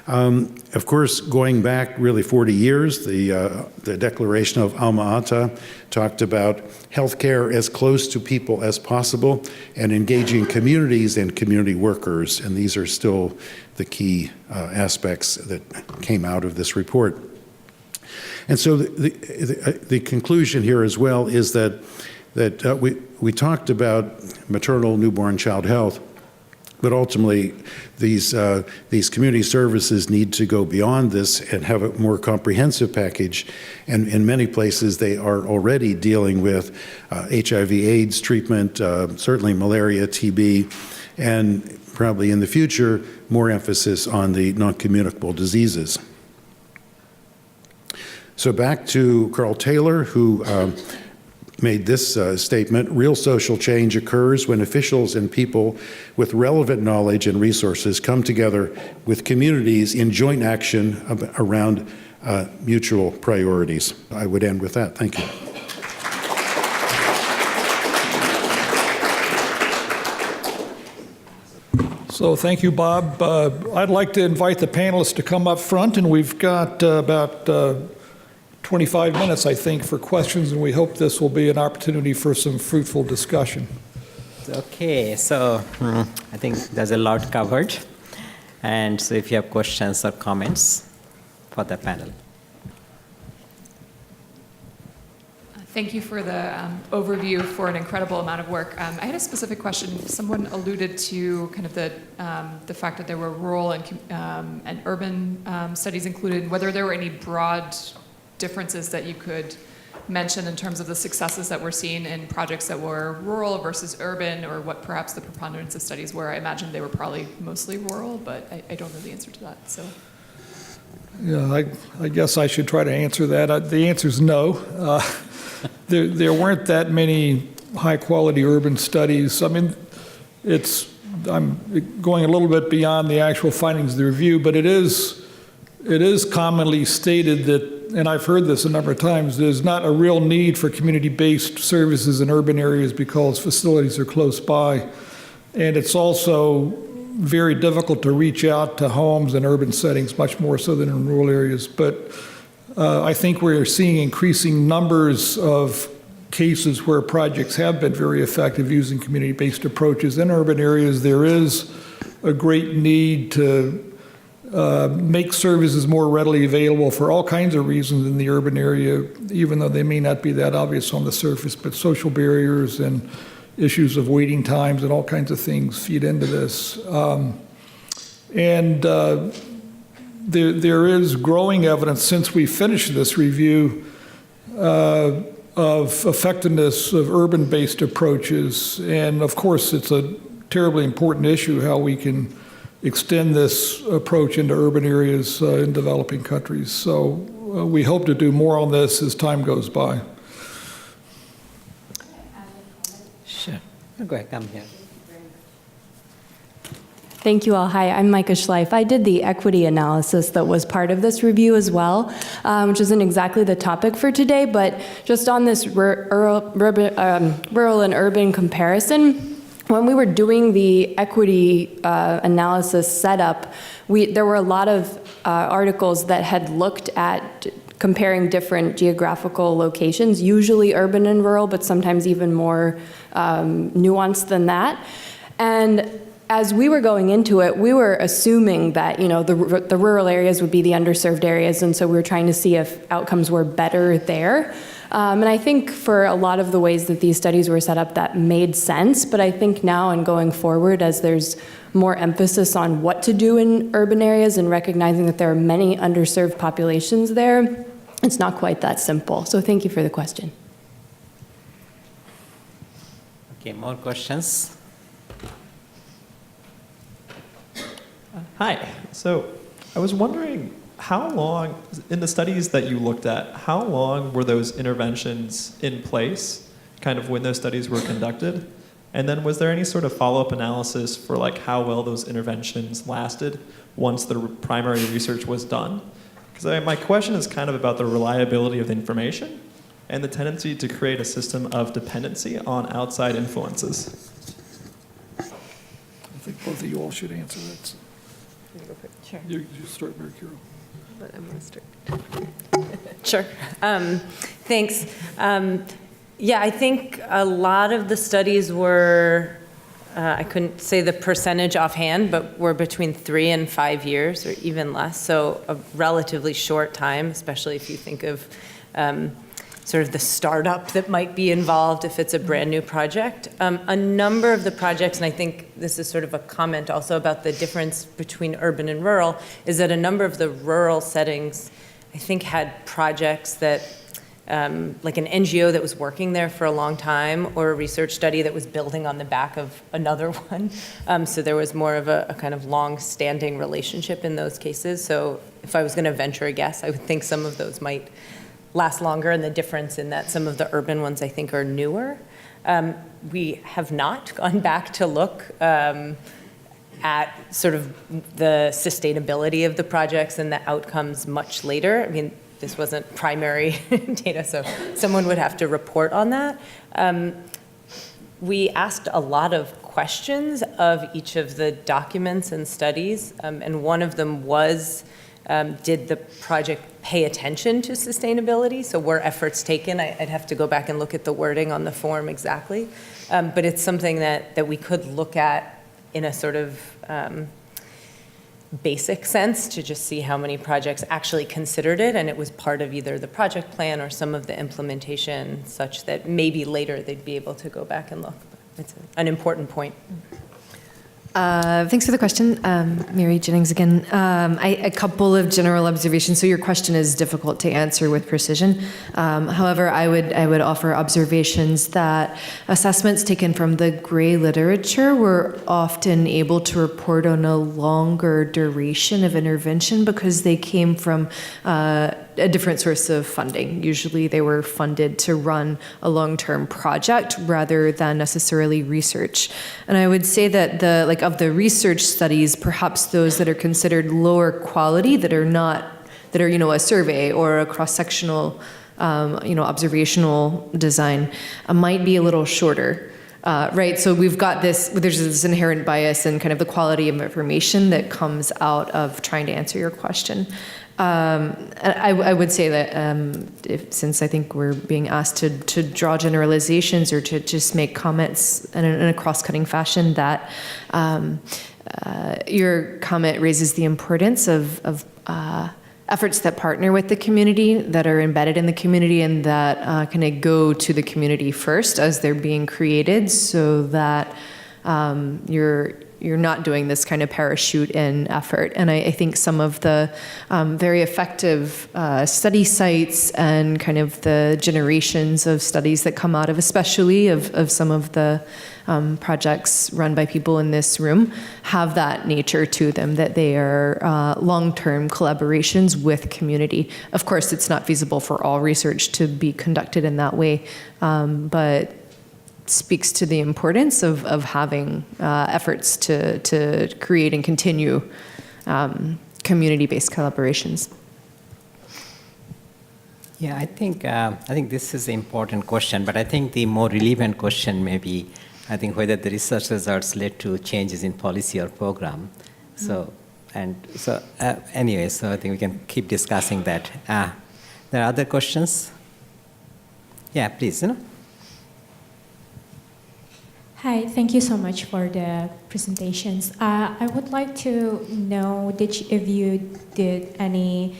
Of course, going back really 40 years, the Declaration of Alma-Ata talked about healthcare as close to people as possible and engaging communities and community workers, and these are still the key aspects that came out of this report. And so the conclusion here as well is that we talked about maternal, newborn, child health, but ultimately, these community services need to go beyond this and have a more comprehensive package. And in many places, they are already dealing with HIV/AIDS treatment, certainly malaria, TB, and probably in the future, more emphasis on the non-communicable diseases. So back to Carl Taylor, who made this statement: real social change occurs when officials and people with relevant knowledge and resources come together with communities in joint action around mutual priorities. I would end with that. Thank you. So thank you, Bob. I'd like to invite the panelists to come up front, and we've got about 25 minutes, I think, for questions, and we hope this will be an opportunity for some fruitful discussion. Okay, so I think there's a lot covered. And so if you have questions or comments for the panel. Thank you for the overview for an incredible amount of work. I had a specific question. Someone alluded to kind of the fact that there were rural and urban studies included, whether there were any broad differences that you could mention in terms of the successes that we're seeing in projects that were rural versus urban, or what perhaps the preponderance of studies were. I imagine they were probably mostly rural, but I don't know the answer to that. So. Yeah, I guess I should try to answer that. The answer is no. There weren't that many high-quality urban studies. I mean, I'm going a little bit beyond the actual findings of the review, but it is commonly stated that, and I've heard this a number of times, there's not a real need for community-based services in urban areas because facilities are close by. And it's also very difficult to reach out to homes in urban settings, much more so than in rural areas. But I think we're seeing increasing numbers of cases where projects have been very effective using community-based approaches. In urban areas, there is a great need to make services more readily available for all kinds of reasons in the urban area, even though they may not be that obvious on the surface. But social barriers and issues of waiting times and all kinds of things feed into this. There is growing evidence since we finished this review of effectiveness of urban-based approaches. And of course, it's a terribly important issue how we can extend this approach into urban areas in developing countries. So we hope to do more on this as time goes by. Sure. Go ahead, come here. Thank you all. Hi, I'm Micah Schleif. I did the equity analysis that was part of this review as well, which isn't exactly the topic for today, but just on this rural and urban comparison, when we were doing the equity analysis setup, there were a lot of articles that had looked at comparing different geographical locations, usually urban and rural, but sometimes even more nuanced than that. And as we were going into it, we were assuming that, the rural areas would be the underserved areas, and so we were trying to see if outcomes were better there. And I think for a lot of the ways that these studies were set up, that made sense. But I think now and going forward, as there's more emphasis on what to do in urban areas and recognizing that there are many underserved populations there, it's not quite that simple. So thank you for the question. Okay, more questions? Hi. So I was wondering how long, in the studies that you looked at, how long were those interventions in place, kind of when those studies were conducted? And then was there any sort of follow-up analysis for like how well those interventions lasted once the primary research was done? Because my question is kind of about the reliability of the information and the tendency to create a system of dependency on outside influences. I think both of you all should answer that. Sure. You start, Mercuro. But I'm going to start. Sure. Thanks. Yeah, I think a lot of the studies were, I couldn't say the percentage offhand, but were between 3 and 5 years or even less. So a relatively short time, especially if you think of sort of the startup that might be involved if it's a brand new project. A number of the projects, and I think this is sort of a comment also about the difference between urban and rural, is that a number of the rural settings, I think, had projects that, like an NGO that was working there for a long time, or a research study that was building on the back of another one. So there was more of a kind of long-standing relationship in those cases. So if I was going to venture a guess, I would think some of those might last longer, and the difference in that some of the urban ones, I think, are newer. We have not gone back to look at sort of the sustainability of the projects and the outcomes much later. I mean, this wasn't primary data, so someone would have to report on that. We asked a lot of questions of each of the documents and studies, and one of them was, did the project pay attention to sustainability? So were efforts taken? I'd have to go back and look at the wording on the form exactly. But it's something that we could look at in a sort of basic sense to just see how many projects actually considered it, and it was part of either the project plan or some of the implementation, such that maybe later they'd be able to go back and look. It's an important point. Thanks for the question. Mary Jennings again. A couple of general observations. So your question is difficult to answer with precision. However, I would offer observations that assessments taken from the gray literature were often able to report on a longer duration of intervention because they came from a different source of funding. Usually they were funded to run a long-term project rather than necessarily research. And I would say that of the research studies, perhaps those that are considered lower quality, that are a survey or a cross-sectional observational design, might be a little shorter. Right, so we've got there's this inherent bias in kind of the quality of information that comes out of trying to answer your question. I would say that since I think we're being asked to draw generalizations or to just make comments in a cross-cutting fashion, that your comment raises the importance of efforts that partner with the community, that are embedded in the community, and that kind of go to the community first as they're being created, so that you're not doing this kind of parachute in effort. And I think some of the very effective study sites and kind of the generations of studies that come out of, especially of some of the projects run by people in this room, have that nature to them, that they are long-term collaborations with community. Of course, it's not feasible for all research to be conducted in that way, but speaks to the importance of having efforts to create and continue community-based collaborations. Yeah, I think this is an important question, but I think the more relevant question may be, I think, whether the research results led to changes in policy or program. Anyway, so I think we can keep discussing that. There are other questions? Yeah, please. Hi, thank you so much for the presentations. I would like to know if you did any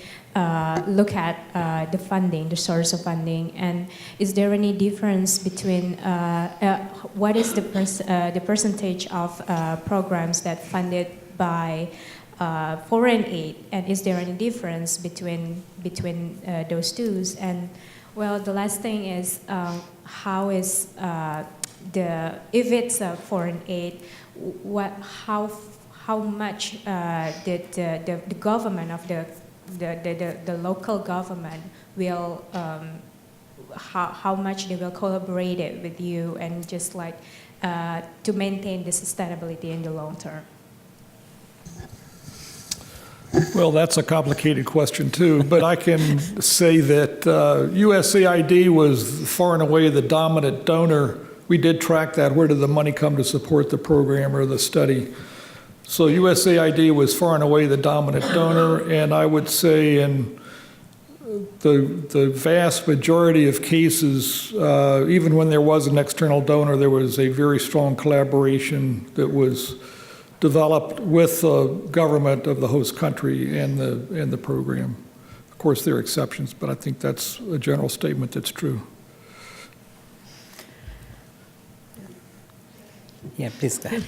look at the funding, the source of funding, and is there any difference between what is the percentage of programs that funded by foreign aid, and is there any difference between those two? And well, the last thing is how is if it's a foreign aid, how much did the government of the local government will how much they will collaborate it with you, and just like to maintain the sustainability in the long term? Well, that's a complicated question too, but I can say that USAID was far and away the dominant donor. We did track that. Where did the money come to support the program or the study? So USAID was far and away the dominant donor, and I would say in the vast majority of cases, even when there was an external donor, there was a very strong collaboration that was developed with the government of the host country and the program. Of course, there are exceptions, but I think that's a general statement that's true. Yeah, please go ahead.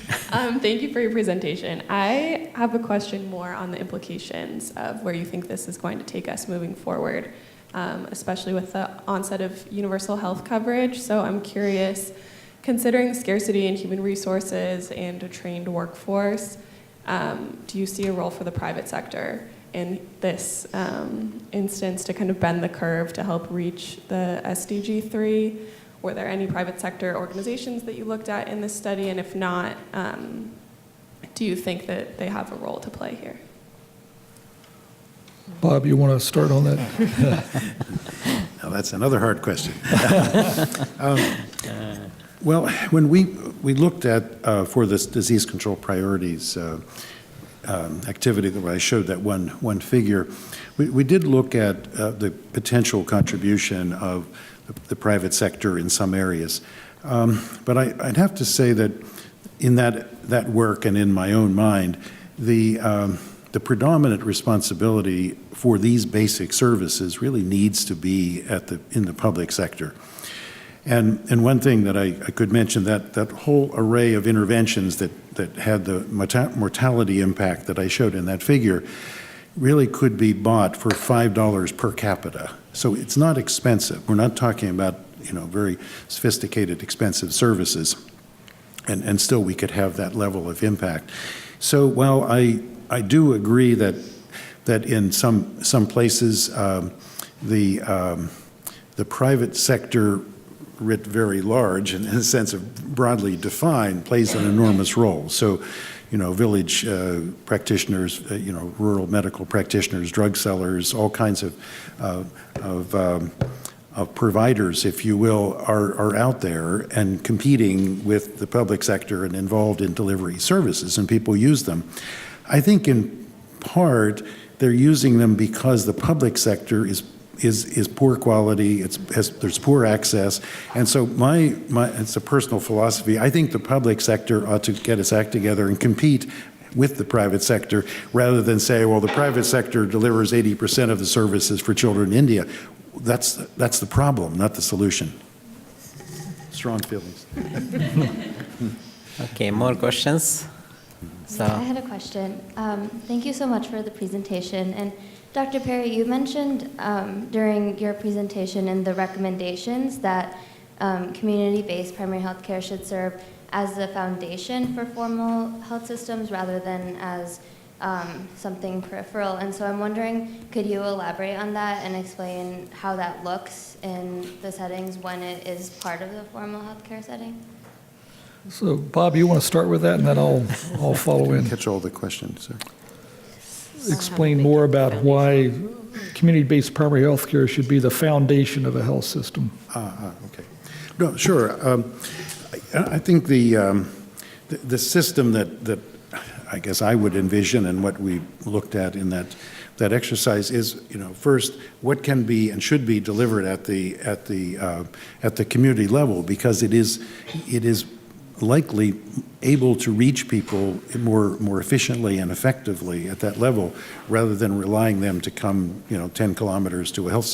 Thank you for your presentation. I have a question more on the implications of where you think this is going to take us moving forward, especially with the onset of universal health coverage. So I'm curious, considering scarcity in human resources and a trained workforce, do you see a role for the private sector in this instance to kind of bend the curve to help reach the SDG 3? Were there any private sector organizations that you looked at in this study? And if not, do you think that they have a role to play here? Bob, you want to start on that? Now, that's another hard question. Well, when we looked at, for this disease control priorities activity that I showed that one figure, we did look at the potential contribution of the private sector in some areas. But I'd have to say that in that work and in my own mind, the predominant responsibility for these basic services really needs to be in the public sector. And one thing that I could mention, that whole array of interventions that had the mortality impact that I showed in that figure really could be bought for $5 per capita. So it's not expensive. We're not talking about very sophisticated, expensive services, and still we could have that level of impact. So while I do agree that in some places the private sector, writ very large and in a sense of broadly defined, plays an enormous role. So, village practitioners, rural medical practitioners, drug sellers, all kinds of providers, if you will, are out there and competing with the public sector and involved in delivery services, and people use them. I think in part they're using them because the public sector is poor quality, there's poor access, and so it's a personal philosophy. I think the public sector ought to get its act together and compete with the private sector rather than say, well, the private sector delivers 80% of the services for children in India. That's the problem, not the solution. Strong feelings. Okay, more questions? So I had a question. Thank you so much for the presentation. And Dr. Perry, you mentioned during your presentation in the recommendations that community-based primary health care should serve as the foundation for formal health systems rather than as something peripheral. And so I'm wondering, could you elaborate on that and explain how that looks in the settings when it is part of the formal healthcare setting? So, Bob, you want to start with that, and then I'll follow in. Catch all the questions, sir. Explain more about why community-based primary health care should be the foundation of a health system. Okay. No, sure. I think the system that I guess I would envision and what we looked at in that exercise is, first, what can be and should be delivered at the community level, because it is likely able to reach people more efficiently and effectively at that level, rather than relying them to come 10 kilometers to a health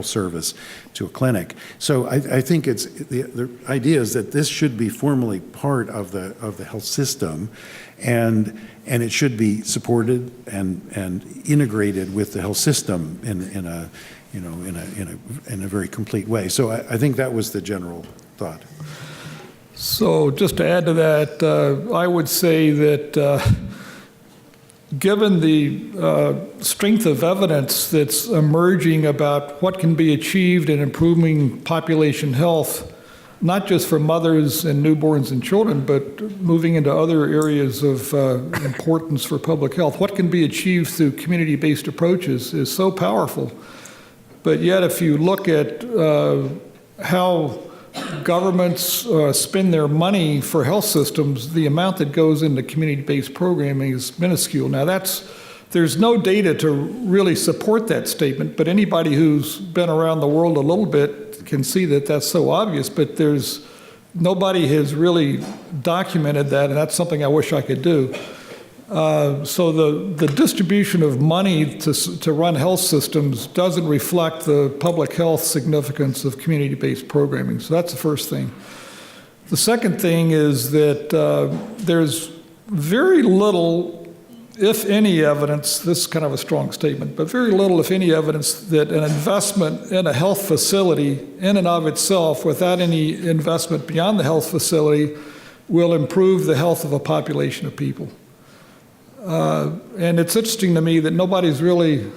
service, to a clinic. So I think it's the idea is that this should be formally part of the health system, and it should be supported and integrated with the health system in a very complete way. So I think that was the general thought. So just to add to that, I would say that given the strength of evidence that's emerging about what can be achieved in improving population health, not just for mothers and newborns and children, but moving into other areas of importance for public health, what can be achieved through community-based approaches is so powerful. But yet, if you look at how governments spend their money for health systems, the amount that goes into community-based programming is minuscule. Now, there's no data to really support that statement, but anybody who's been around the world a little bit can see that that's so obvious, but nobody has really documented that, and that's something I wish I could do. So the distribution of money to run health systems doesn't reflect the public health significance of community-based programming. So that's the first thing. The second thing is that there's very little, if any, evidence, this is kind of a strong statement, but very little, if any, evidence that an investment in a health facility in and of itself, without any investment beyond the health facility, will improve the health of a population of people. And it's interesting to me that nobody's really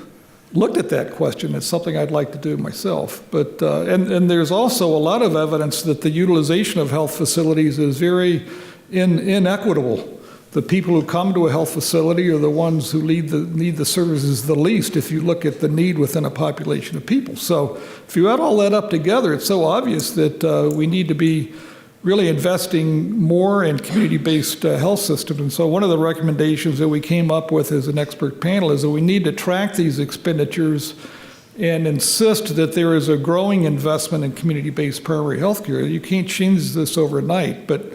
looked at that question. It's something I'd like to do myself. But and there's also a lot of evidence that the utilization of health facilities is very inequitable. The people who come to a health facility are the ones who need the services the least if you look at the need within a population of people. So if you add all that up together, it's so obvious that we need to be really investing more in community-based health systems. And so one of the recommendations that we came up with as an expert panel is that we need to track these expenditures and insist that there is a growing investment in community-based primary health care. You can't change this overnight, but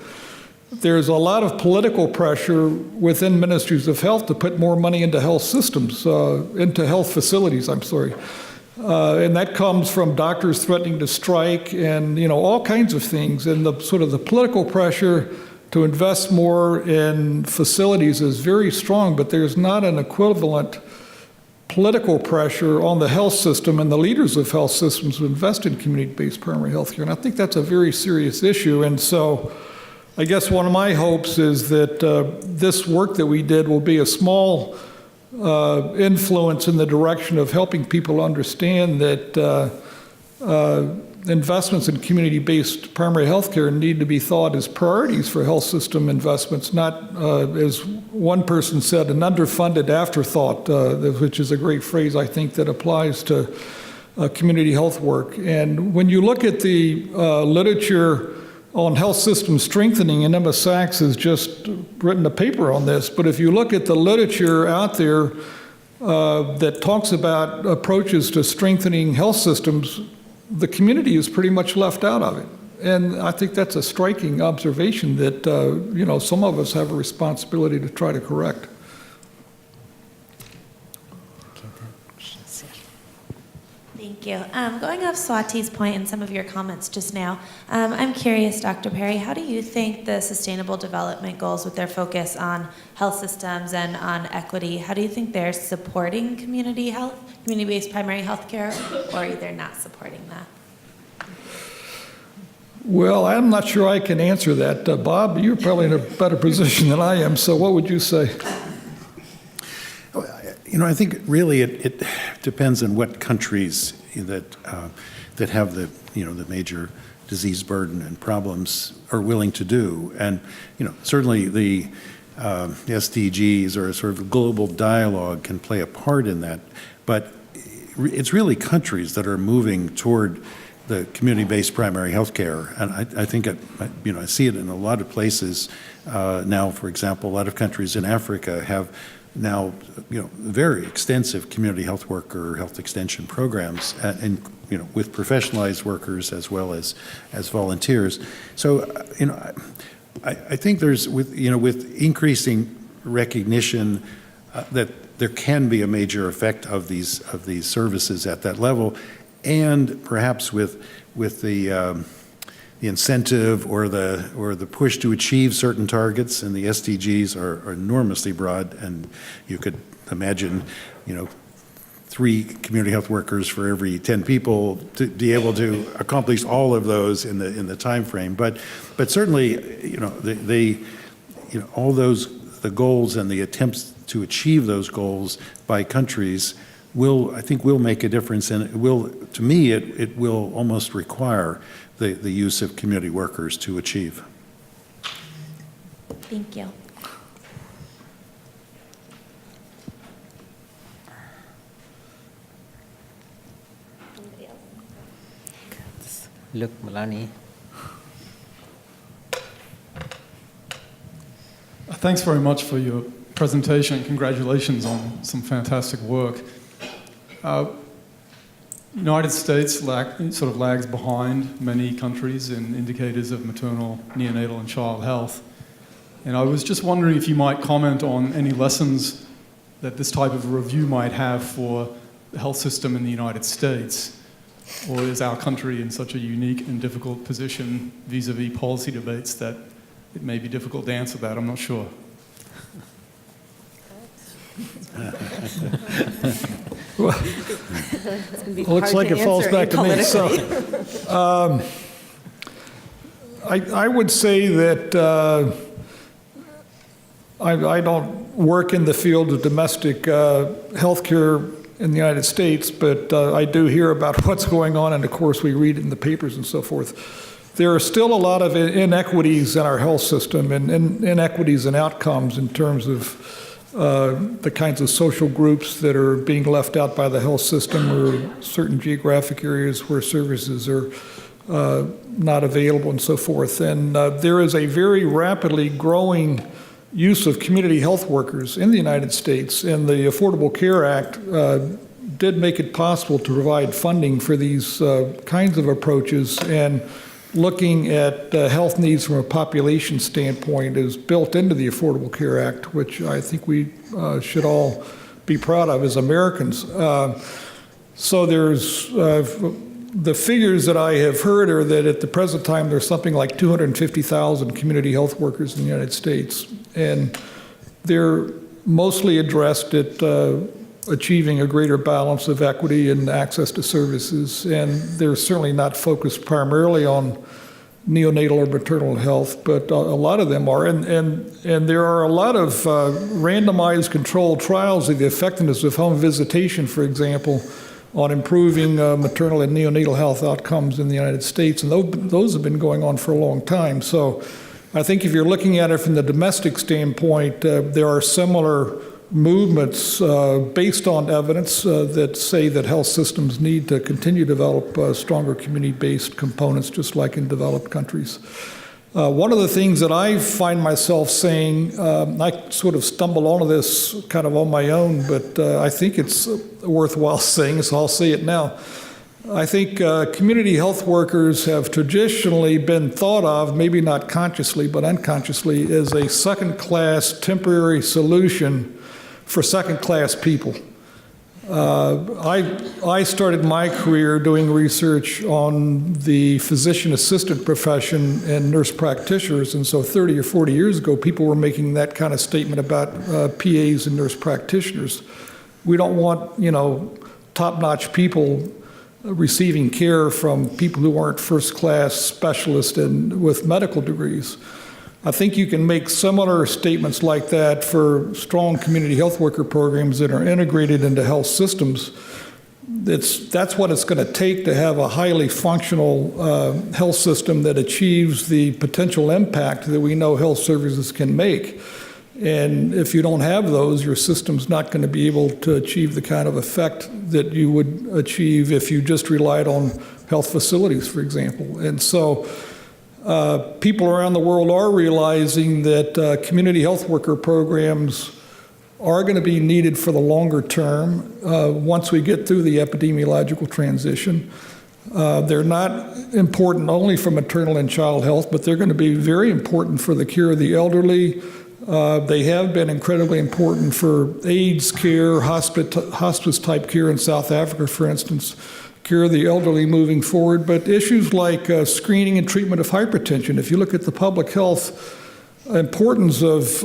there's a lot of political pressure within ministries of health to put more money into health systems, into health facilities, I'm sorry. And that comes from doctors threatening to strike and, all kinds of things. And the sort of the political pressure to invest more in facilities is very strong, but there's not an equivalent political pressure on the health system and the leaders of health systems to invest in community-based primary health care. And I think that's a very serious issue. And so I guess one of my hopes is that this work that we did will be a small influence in the direction of helping people understand that investments in community-based primary health care need to be thought as priorities for health system investments, not, as one person said, an underfunded afterthought, which is a great phrase, I think, that applies to community health work. And when you look at the literature on health system strengthening, and Emma Sachs has just written a paper on this, but if you look at the literature out there that talks about approaches to strengthening health systems, the community is pretty much left out of it. And I think that's a striking observation that, some of us have a responsibility to try to correct. Thank you. Going off Swati's point and some of your comments just now, I'm curious, Dr. Perry, how do you think the Sustainable Development Goals, with their focus on health systems and on equity, how do you think they're supporting community health, community-based primary health care, or either not supporting that? Well, I'm not sure I can answer that. Bob, you're probably in a better position than I am, so what would you say? I think really it depends on what countries that have the major disease burden and problems are willing to do. And certainly the SDGs or a sort of global dialogue can play a part in that. But it's really countries that are moving toward the community-based primary health care. And I think I see it in a lot of places now. For example, a lot of countries in Africa have now, very extensive community health worker health extension programs, and with professionalized workers as well as volunteers. So, I think there's with increasing recognition that there can be a major effect of these services at that level, and perhaps with the incentive or the push to achieve certain targets, and the SDGs are enormously broad, and you could imagine, 3 community health workers for every 10 people to be able to accomplish all of those in the time frame. But certainly, all the goals and the attempts to achieve those goals by countries I think will make a difference, and to me, it will almost require the use of community workers to achieve. Thank you. Look, Malani. Thanks very much for your presentation. Congratulations on some fantastic work. United States lags behind many countries in indicators of maternal, neonatal, and child health. And I was just wondering if you might comment on any lessons that this type of review might have for the health system in the United States. Or is our country in such a unique and difficult position vis-a-vis policy debates that it may be difficult to answer that? I'm not sure. Looks like it falls back to me. So, I would say that I don't work in the field of domestic healthcare in the United States, but I do hear about what's going on, and of course we read it in the papers and so forth. There are still a lot of inequities in our health system and inequities in outcomes in terms of the kinds of social groups that are being left out by the health system, or certain geographic areas where services are not available and so forth. And there is a very rapidly growing use of community health workers in the United States, and the Affordable Care Act did make it possible to provide funding for these kinds of approaches, and looking at health needs from a population standpoint is built into the Affordable Care Act, which I think we should all be proud of as Americans. So there's the figures that I have heard are that at the present time there's something like 250,000 community health workers in the United States, and they're mostly addressed at achieving a greater balance of equity and access to services, and they're certainly not focused primarily on neonatal or maternal health, but a lot of them are, and there are a lot of randomized controlled trials of the effectiveness of home visitation, for example, on improving maternal and neonatal health outcomes in the United States, and those have been going on for a long time. So I think if you're looking at it from the domestic standpoint, there are similar movements based on evidence that say that health systems need to continue to develop stronger community-based components, just like in developed countries. One of the things that I find myself saying, I sort of stumbled onto this kind of on my own, but I think it's worthwhile saying, so I'll say it now. I think community health workers have traditionally been thought of, maybe not consciously, but unconsciously, as a second-class temporary solution for second-class people. I started my career doing research on the physician assistant profession and nurse practitioners, and so 30 or 40 years ago, people were making that kind of statement about PAs and nurse practitioners. We don't want, top-notch people receiving care from people who aren't first-class specialists and with medical degrees. I think you can make similar statements like that for strong community health worker programs that are integrated into health systems. That's what it's going to take to have a highly functional health system that achieves the potential impact that we know health services can make. And if you don't have those, your system's not going to be able to achieve the kind of effect that you would achieve if you just relied on health facilities, for example. And so people around the world are realizing that community health worker programs are going to be needed for the longer term once we get through the epidemiological transition. They're not important only for maternal and child health, but they're going to be very important for the care of the elderly. They have been incredibly important for AIDS care, hospice-type care in South Africa, for instance, care of the elderly moving forward, but issues like screening and treatment of hypertension. If you look at the public health importance of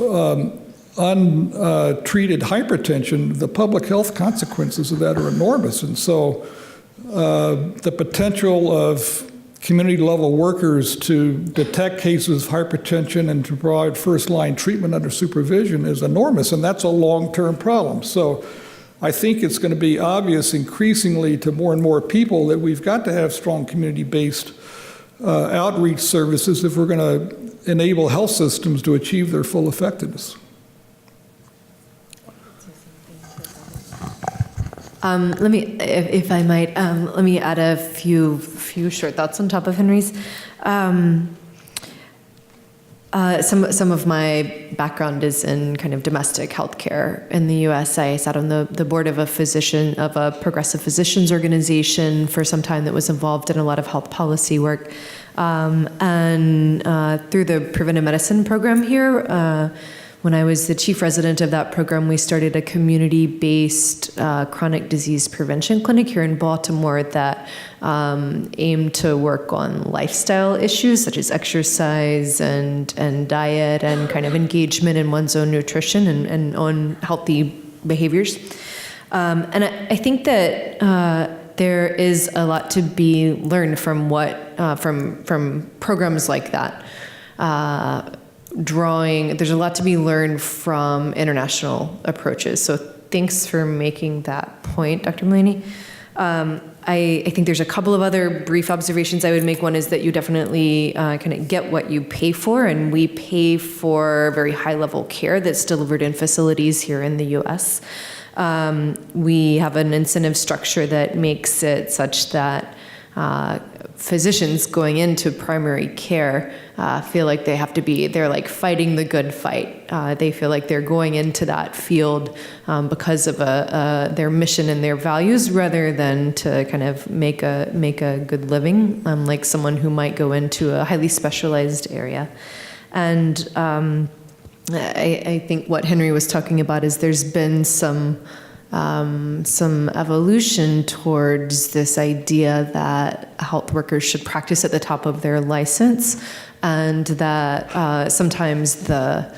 untreated hypertension, the public health consequences of that are enormous. And so the potential of community-level workers to detect cases of hypertension and to provide first-line treatment under supervision is enormous, and that's a long-term problem. So I think it's going to be obvious increasingly to more and more people that we've got to have strong community-based outreach services if we're going to enable health systems to achieve their full effectiveness. Let me, if I might, let me add a few short thoughts on top of Henry's. Some of my background is in kind of domestic healthcare in the U.S. I sat on the board of a progressive physicians organization for some time that was involved in a lot of health policy work. And through the preventive medicine program here, when I was the chief resident of that program, we started a community-based chronic disease prevention clinic here in Baltimore that aimed to work on lifestyle issues such as exercise and diet and kind of engagement in one's own nutrition and on healthy behaviors. And I think that there is a lot to be learned from from programs like that. there's a lot to be learned from international approaches. So thanks for making that point, Dr. Mulaney. I think there's a couple of other brief observations I would make. One is that you definitely kind of get what you pay for, and we pay for very high-level care that's delivered in facilities here in the U.S. We have an incentive structure that makes it such that physicians going into primary care feel like they're like fighting the good fight. They feel like they're going into that field because of their mission and their values, rather than to kind of make a good living, like someone who might go into a highly specialized area. And I think what Henry was talking about is there's been some evolution towards this idea that health workers should practice at the top of their license, and that sometimes the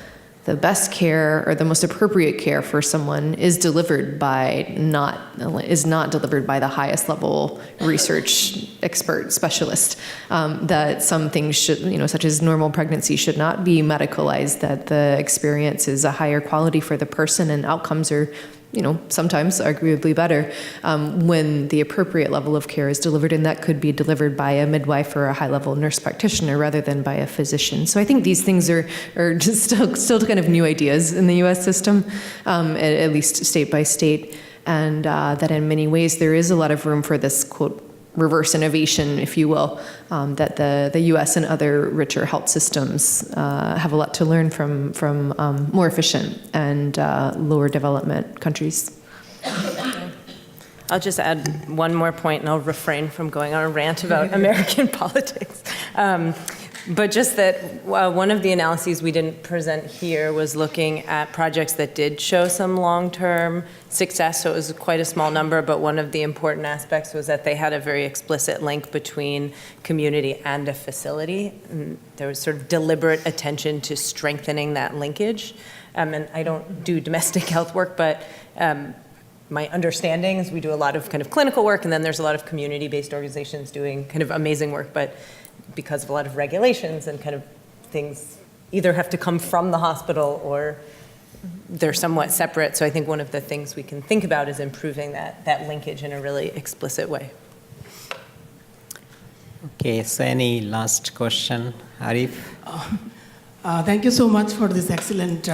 best care or the most appropriate care for someone is not delivered by the highest level research expert specialist. That some things should, such as normal pregnancy, should not be medicalized. That the experience is a higher quality for the person, and outcomes are, sometimes arguably better when the appropriate level of care is delivered, and that could be delivered by a midwife or a high-level nurse practitioner rather than by a physician. So I think these things are just still kind of new ideas in the U.S. system, at least state by state, and that in many ways there is a lot of room for this, quote, reverse innovation, if you will, that the U.S. and other richer health systems have a lot to learn from more efficient and lower development countries. I'll just add one more point, and I'll refrain from going on a rant about American politics. But just that one of the analyses we didn't present here was looking at projects that did show some long-term success. So it was quite a small number, but one of the important aspects was that they had a very explicit link between community and a facility. And there was sort of deliberate attention to strengthening that linkage. And I don't do domestic health work, but my understanding is we do a lot of kind of clinical work, and then there's a lot of community-based organizations doing kind of amazing work, but because of a lot of regulations and kind of things either have to come from the hospital or they're somewhat separate. So I think one of the things we can think about is improving that linkage in a really explicit way. Okay, so any last question, Arif? Thank you so much for this excellent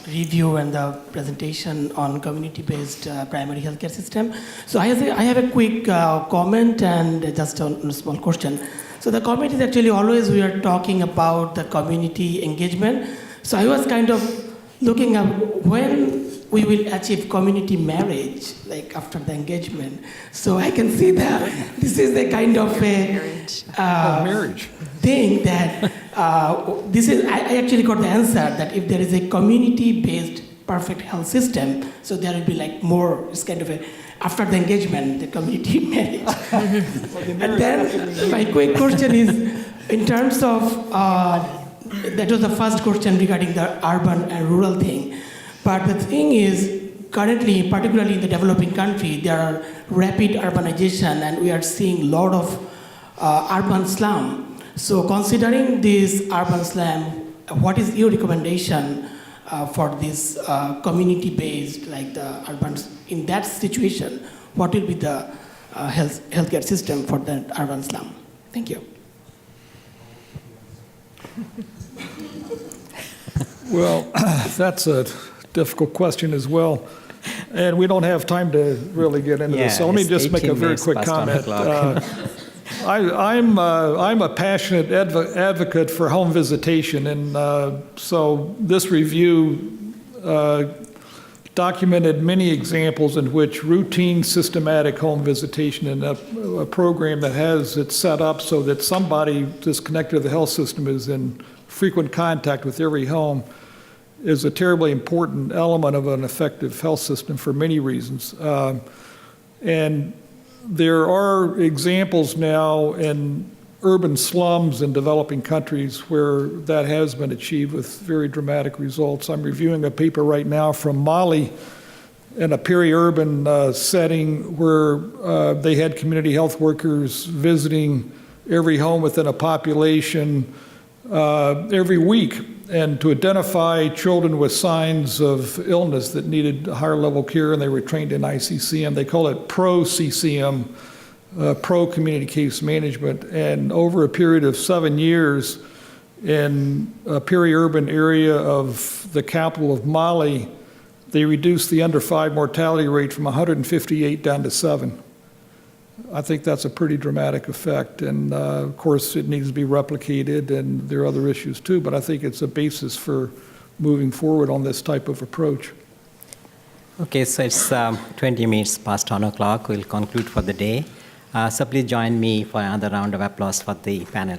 review and the presentation on community-based primary healthcare system. So I have a quick comment and just a small question. So the comment is actually always we are talking about the community engagement. So I was kind of looking at when we will achieve community marriage, like after the engagement. So I can see that this is the kind of a marriage thing that this is. I actually got the answer that if there is a community-based perfect health system, so there will be like more. It's kind of a after the engagement, the community marriage. And then my quick question is, in terms of that was the first question regarding the urban and rural thing. But the thing is, currently, particularly in the developing country, there are rapid urbanization, and we are seeing a lot of urban slum. So considering this urban slum, what is your recommendation for this community-based, like the urban, in that situation, what will be the healthcare system for the urban slum? Thank you. Well, that's a difficult question as well. And we don't have time to really get into this. So let me just make a very quick comment. I'm a passionate advocate for home visitation, and so this review documented many examples in which routine, systematic home visitation in a program that has it set up so that somebody that's connected to the health system is in frequent contact with every home is a terribly important element of an effective health system for many reasons. And there are examples now in urban slums in developing countries where that has been achieved with very dramatic results. I'm reviewing a paper right now from Mali in a peri-urban setting where they had community health workers visiting every home within a population every week. and to identify children with signs of illness that needed higher level care, and they were trained in ICCM. They call it pro-CCM, pro-community case management. And over a period of 7 years in a peri-urban area of the capital of Mali, they reduced the under 5 mortality rate from 158 down to 7. I think that's a pretty dramatic effect, and of course it needs to be replicated, and there are other issues too, but I think it's a basis for moving forward on this type of approach. Okay, so it's 20 minutes past 1 o'clock. We'll conclude for the day. So please join me for another round of applause for the panel.